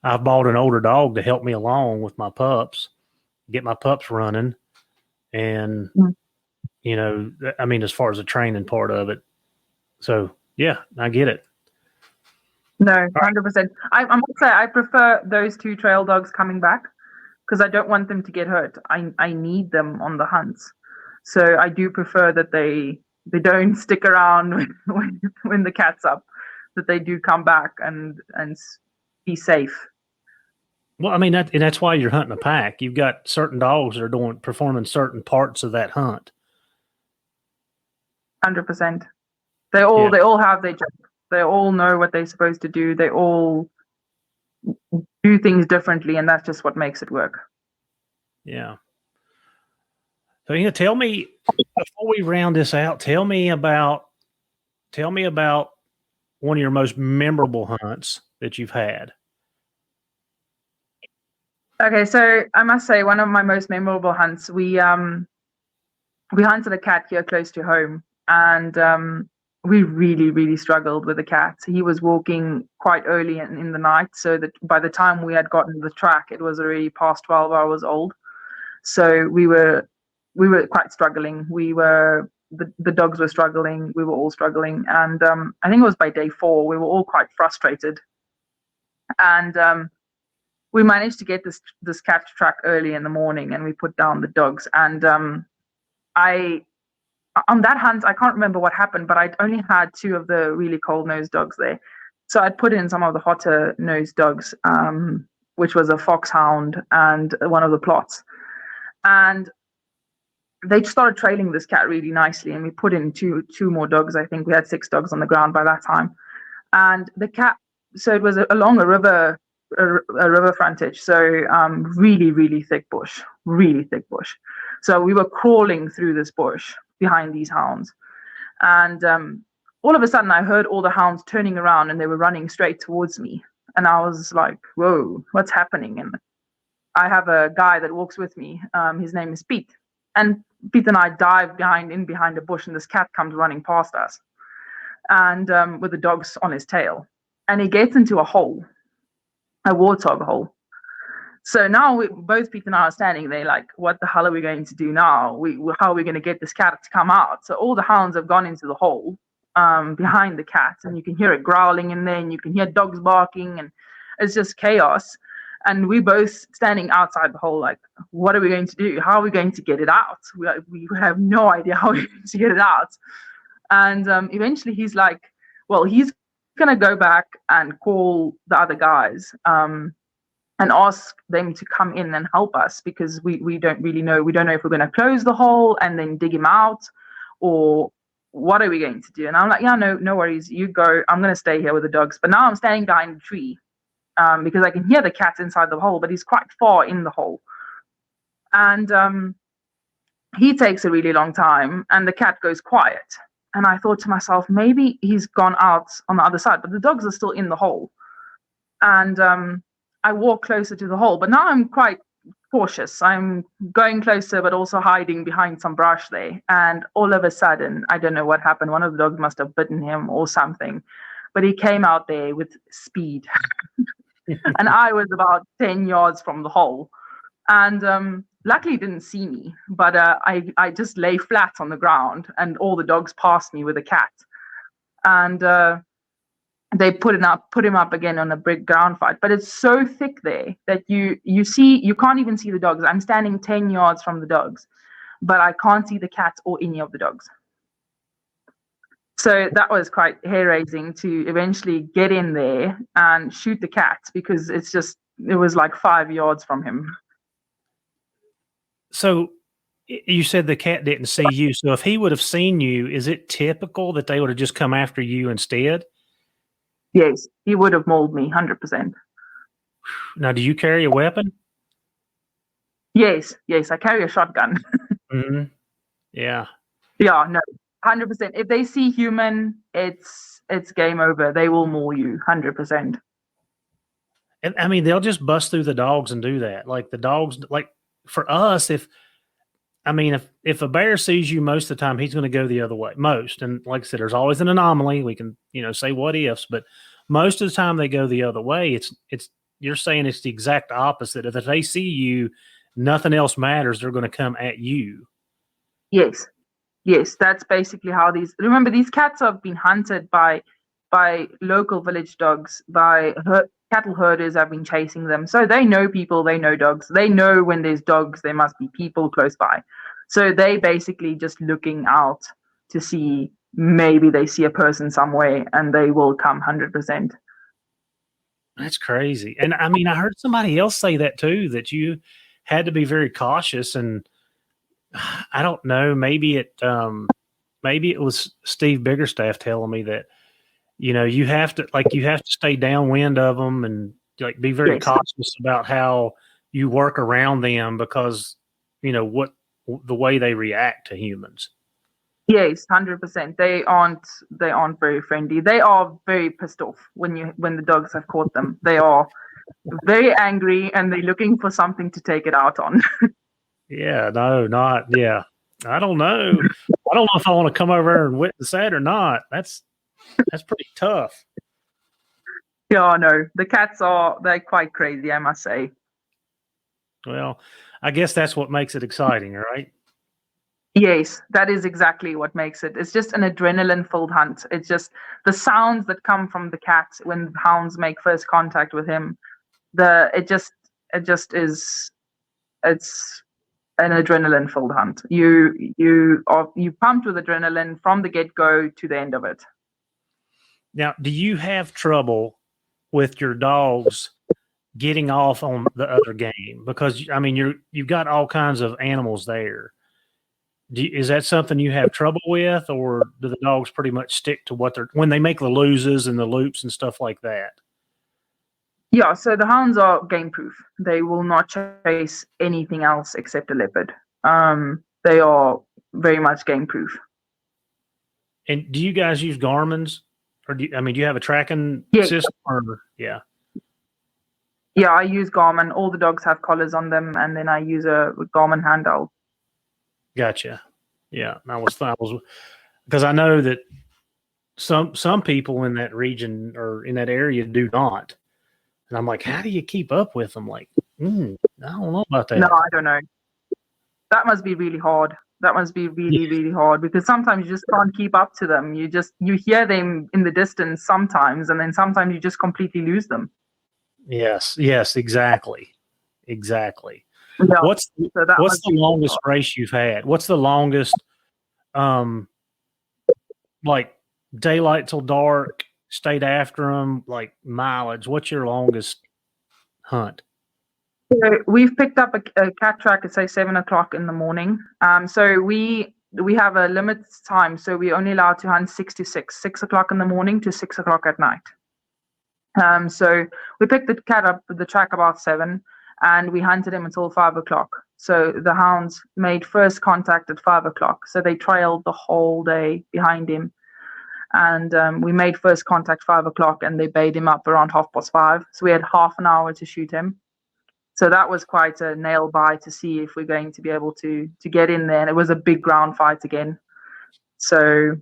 I've bought an older dog to help me along with my pups, get my pups running. And, I mean, as far as the training part of it. So, yeah, I get it. No, 100%. I must say I prefer those two trail dogs coming back because I don't want them to get hurt. I need them on the hunts. So I do prefer that they don't stick around when the cat's up, that they do come back and be safe. Well, I mean, that's why you're hunting a pack. You've got certain dogs that are performing certain parts of that hunt. 100%. They all have their job. They all know what they're supposed to do. They all do things differently, and that's just what makes it work. Yeah. So, tell me, before we round this out, tell me about one of your most memorable hunts that you've had. Okay, so I must say one of my most memorable hunts, we hunted a cat here close to home, and we really, really struggled with the cat. He was walking quite early in the night, so that by the time we had gotten the track, it was already past 12 hours old. So we were quite struggling. The dogs were struggling. We were all struggling, and I think it was by day 4 we were all quite frustrated, and we managed to get this cat track early in the morning, and we put down the dogs. And on that hunt, I can't remember what happened, but I'd only had 2 of the really cold nosed dogs there. So I'd put in some of the hotter nosed dogs, which was a foxhound and one of the plots. And they started trailing this cat really nicely. And we put in two more dogs. I think we had 6 dogs on the ground by that time. And the cat, so it was along a river frontage. So really, really thick bush. So we were crawling through this bush behind these hounds, and all of a sudden I heard all the hounds turning around, and they were running straight towards me, and I was like, whoa, what's happening? And I have a guy that walks with me, his name is Pete, and Pete and I dive behind a bush, and this cat comes running past us, and with the dogs on his tail, and he gets into a hole, a warthog hole. So now both Pete and I are standing there like, what the hell are we going to do now? How are we going to get this cat to come out? So all the hounds have gone into the hole behind the cat, and you can hear it growling in there, and you can hear dogs barking, and it's just chaos. And we both standing outside the hole like, what are we going to do? How are we going to get it out? We have no idea how we're going to get it out. And eventually he's like, well, he's going to go back and call the other guys and ask them to come in and help us, because we don't really know. We don't know if we're going to close the hole and then dig him out, or what are we going to do? And I'm like, yeah, no worries. You go. I'm going to stay here with the dogs. But now I'm standing behind the tree because I can hear the cat inside the hole, but he's quite far in the hole. And he takes a really long time, and the cat goes quiet. And I thought to myself, maybe he's gone out on the other side, but the dogs are still in the hole. And I walk closer to the hole, but now I'm quite cautious. I'm going closer, but also hiding behind some brush there. And all of a sudden, I don't know what happened. One of the dogs must have bitten him or something, but he came out there with speed. And I was about 10 yards from the hole. And luckily, he didn't see me, but I just lay flat on the ground, and all the dogs passed me with a cat, and they put him up again on a big ground fight. But it's so thick there that you can't even see the dogs. I'm standing 10 yards from the dogs, but I can't see the cats or any of the dogs. So that was quite hair-raising to eventually get in there and shoot the cat, because it was like 5 yards from him. So you said the cat didn't see you. So if he would have seen you, is it typical that they would have just come after you instead? Yes, he would have mauled me 100%. Now, do you carry a weapon? Yes, I carry a shotgun. Mm-hmm. Yeah. Yeah, no, 100%. If they see human, it's game over. They will maul you 100%. And I mean, they'll just bust through the dogs and do that. Like the dogs, like for us, if a bear sees you, most of the time he's going to go the other way. Most, and like I said, there's always an anomaly. We can, say what ifs, but most of the time they go the other way. You're saying it's the exact opposite. If they see you, nothing else matters. They're going to come at you. Yes, that's basically how remember, these cats have been hunted by local village dogs, by cattle herders have been chasing them. So they know people, they know dogs. They know when there's dogs, there must be people close by. So they basically just looking out to see, maybe they see a person somewhere, and they will come 100%. That's crazy. And I mean, I heard somebody else say that too, that you had to be very cautious. And I don't know, maybe it was Steve Biggerstaff telling me that, you have to stay downwind of them and like be very cautious about how you work around them, because the way they react to humans. Yes, 100%. They aren't very friendly. They are very pissed off when the dogs have caught them. They are very angry, and they're looking for something to take it out on. Yeah, no, not yeah. I don't know. I don't know if I want to come over and witness that or not. That's pretty tough. Yeah, no, the cats they're quite crazy, I must say. Well, I guess that's what makes it exciting, right? Yes, that is exactly what makes it. It's just an adrenaline-filled hunt. It's just the sounds that come from the cat when hounds make first contact with him. It's an adrenaline-filled hunt. You pumped with adrenaline from the get-go to the end of it. Now, do you have trouble with your dogs getting off on the other game? Because I mean, you've got all kinds of animals there. Is that something you have trouble with, or do the dogs pretty much stick to when they make the loses and the loops and stuff like that? Yeah, so the hounds are game proof. They will not chase anything else except a leopard. They are very much game proof. And do you guys use Garmin's, or do you have a tracking system? Yeah, I use Garmin. All the dogs have collars on them, and then I use a Garmin handheld. Gotcha. Yeah, I was because I know that some people in that region or in that area do not, and I'm like, how do you keep up with them? Like, I don't know about that. No, I don't know. That must be really hard. That must be really, really hard, because sometimes you just can't keep up to them. You hear them in the distance sometimes, and then sometimes you just completely lose them. Yes, exactly. Yeah. What's the longest race you've had? What's the longest, like daylight till dark, stayed after them, like mileage? What's your longest hunt? So we've picked up a cat track at say 7 o'clock in the morning. So we have a limit time, so we're only allowed to hunt 6 o'clock in the morning to 6 o'clock at night. So we picked the cat up the track about 7, and we hunted him until 5 o'clock. So the hounds made first contact at 5 o'clock. So they trailed the whole day behind him. And we made first contact 5 o'clock, and they bayed him up around 5:30. So we had half an hour to shoot him. So that was quite a nail bite to see if we're going to be able to get in there. And it was a big ground fight again. So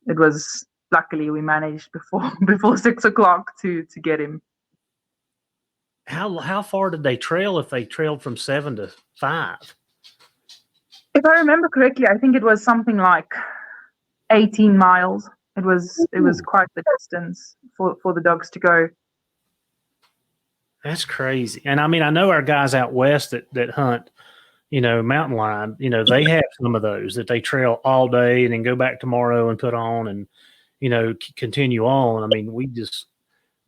it was, luckily we managed before 6 o'clock to get him. how far did they trail if they trailed from 7 to 5? If I remember correctly, I think it was something like 18 miles. It was quite the distance for the dogs to go. That's crazy. And I mean, I know our guys out west that hunt, mountain lion, they have some of those that they trail all day and then go back tomorrow and put on and, continue on. I mean,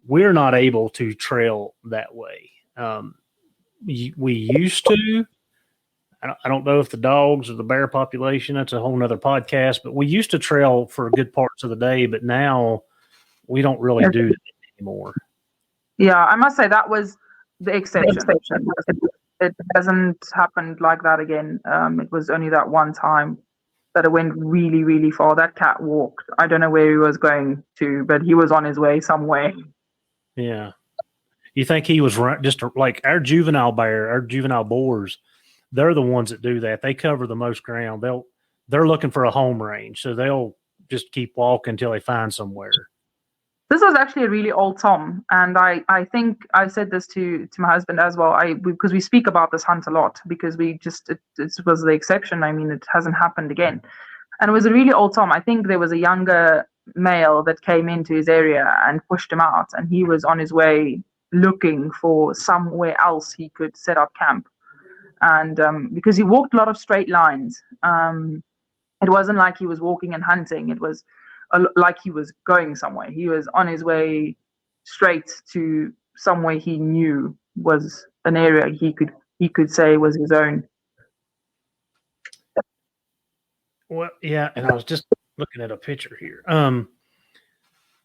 we're not able to trail that way. We used to. I don't know if the dogs or the bear population, that's a whole nother podcast, but we used to trail for good parts of the day, but now we don't really do that anymore. Yeah, I must say that was the exception. It hasn't happened like that again. It was only that one time that it went really, really far. That cat walked. I don't know where he was going to, but he was on his way somewhere. Yeah. You think he was just like our juvenile bear, our juvenile boars, they're the ones that do that. They cover the most ground. They're looking for a home range, so they'll just keep walking until they find somewhere. This was actually a really old Tom, and I think I said this to my husband as well. Because we speak about this hunt a lot because it was the exception. I mean, it hasn't happened again, and it was a really old Tom. I think there was a younger male that came into his area and pushed him out, and he was on his way looking for somewhere else he could set up camp. And because he walked a lot of straight lines, it wasn't like he was walking and hunting. It was like he was going somewhere. He was on his way straight to somewhere he knew was an area he could say was his own. Well, yeah, and I was just looking at a picture here.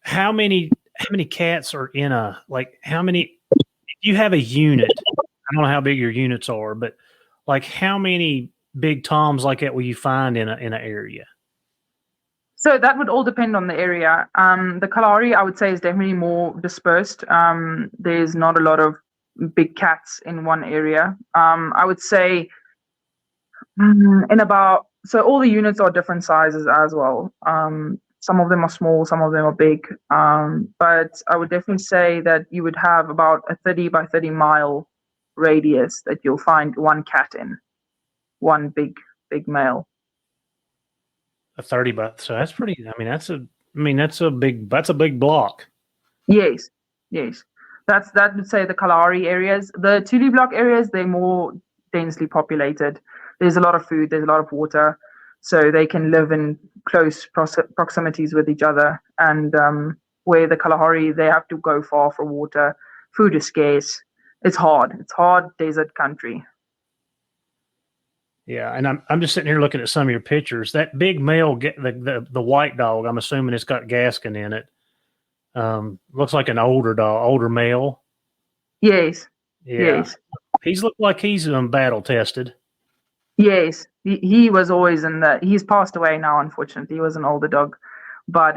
How many cats are in how many? If you have a unit, I don't know how big your units are, but like how many big toms like that will you find in an area? So that would all depend on the area. The Kalahari, I would say, is definitely more dispersed. There's not a lot of big cats in one area. I would say so all the units are different sizes as well. Some of them are small, some of them are big. But I would definitely say that you would have about a 30 by 30 mile radius that you'll find one cat in, one big male. A 30 by, so that's pretty. That's a big block. Yes. That would say the Kalahari areas. The Tuli block areas, they're more densely populated. There's a lot of food, there's a lot of water, so they can live in close proximities with each other. And where the Kalahari, they have to go far for water. Food is scarce. It's hard desert country. Yeah, and I'm just sitting here looking at some of your pictures. That big male, the white dog, I'm assuming it's got Gaskin in it. Looks like an older male. Yes. Yeah. Yes. He's looked like he's battle tested. Yes, he was always he's passed away now, unfortunately. He was an older dog, but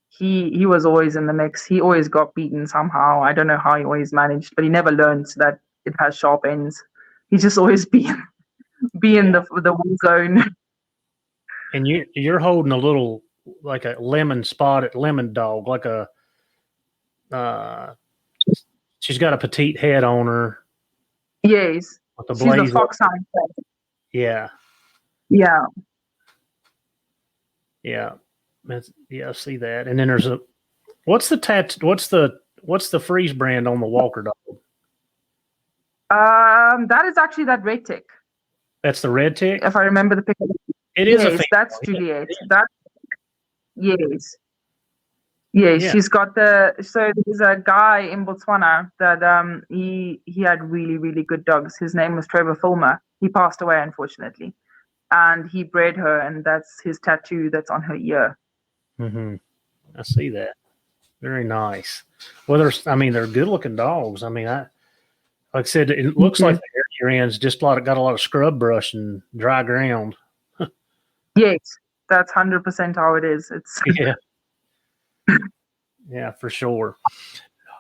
he was always in the mix. He always got beaten somehow. I don't know how he always managed, but he never learned that it has sharp ends. He's just always be in the war zone. And you're holding a little, like a spotted lemon dog, like a she's got a petite head on her. Yes, she's a foxhound. Yeah. Yeah. Yeah. I see that. And then there's what's the freeze brand on the Walker dog? That is actually that red tick. That's the red tick? If I remember the picture. It is that's Juliet. Yes. Yeah. She's got so there's a guy in Botswana that he had really, really good dogs. His name was Trevor Fulmer. He passed away, unfortunately. And he bred her, and that's his tattoo that's on her ear. Mm-hmm. I see that. Very nice. Well, they're good-looking dogs. Like I said, it looks like the area you're in is just got a lot of scrub brush and dry ground. Yes, that's 100% how it is. It's yeah, for sure.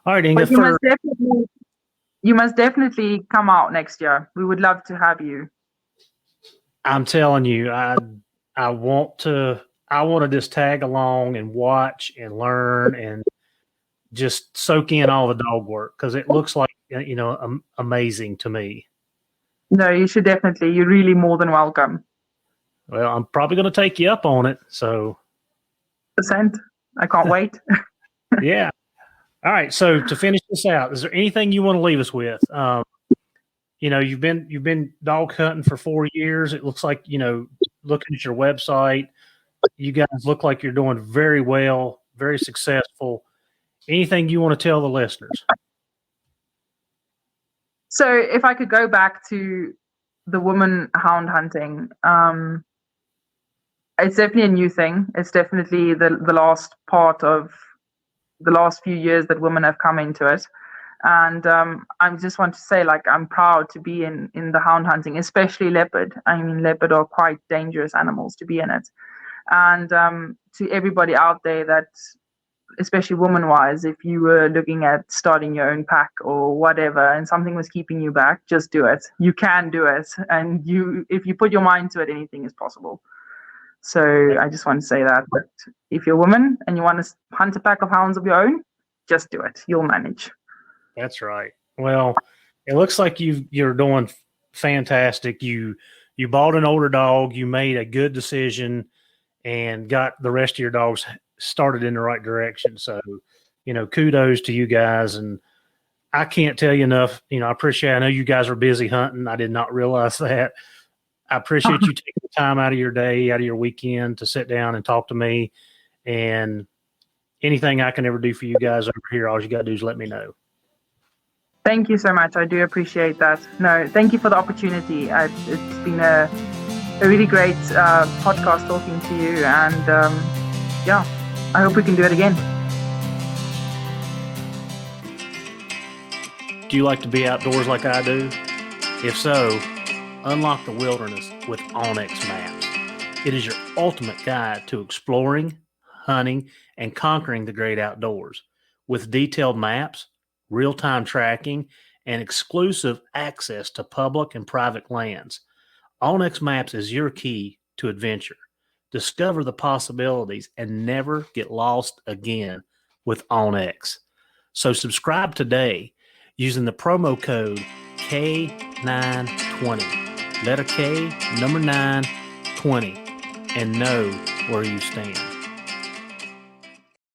All right, Inge. You must definitely come out next year. We would love to have you. I'm telling you, I want to just tag along and watch and learn and just soak in all the dog work, because it looks like amazing to me. No, you should definitely. You're really more than welcome. Well, I'm probably going to take you up on it. So, %. I can't wait. Yeah. All right. So to finish this out, is there anything you want to leave us with? You've been dog hunting for 4 years. It looks like, looking at your website, you guys look like you're doing very well, very successful. Anything you want to tell the listeners? So if I could go back to the woman hound hunting, it's definitely a new thing. It's definitely the last part of the last few years that women have come into it. And I just want to say, I'm proud to be in the hound hunting, especially leopard. I mean, leopard are quite dangerous animals to be in it. And to everybody out there that, especially woman-wise, if you were looking at starting your own pack or whatever and something was keeping you back, just do it. You can do it. And if you put your mind to it, anything is possible. So I just want to say that if you're a woman and you want to hunt a pack of hounds of your own, just do it. You'll manage. That's right. Well, it looks like you're doing fantastic. You bought an older dog. You made a good decision and got the rest of your dogs started in the right direction. So, kudos to you guys. And I can't tell you enough. I know you guys are busy hunting. I did not realize that. I appreciate you taking the time out of your day, out of your weekend to sit down and talk to me. And anything I can ever do for you guys over here, all you got to do is let me know. Thank you so much. I do appreciate that. No, thank you for the opportunity. It's been a really great podcast talking to you. And I hope we can do it again. Do you like to be outdoors like I do? If so, unlock the wilderness with onX Maps. It is your ultimate guide to exploring, hunting, and conquering the great outdoors. With detailed maps, real-time tracking, and exclusive access to public and private lands, onX Maps is your key to adventure. Discover the possibilities and never get lost again with onX. So subscribe today using the promo code K920. Letter K, number 9, 20, and know where you stand.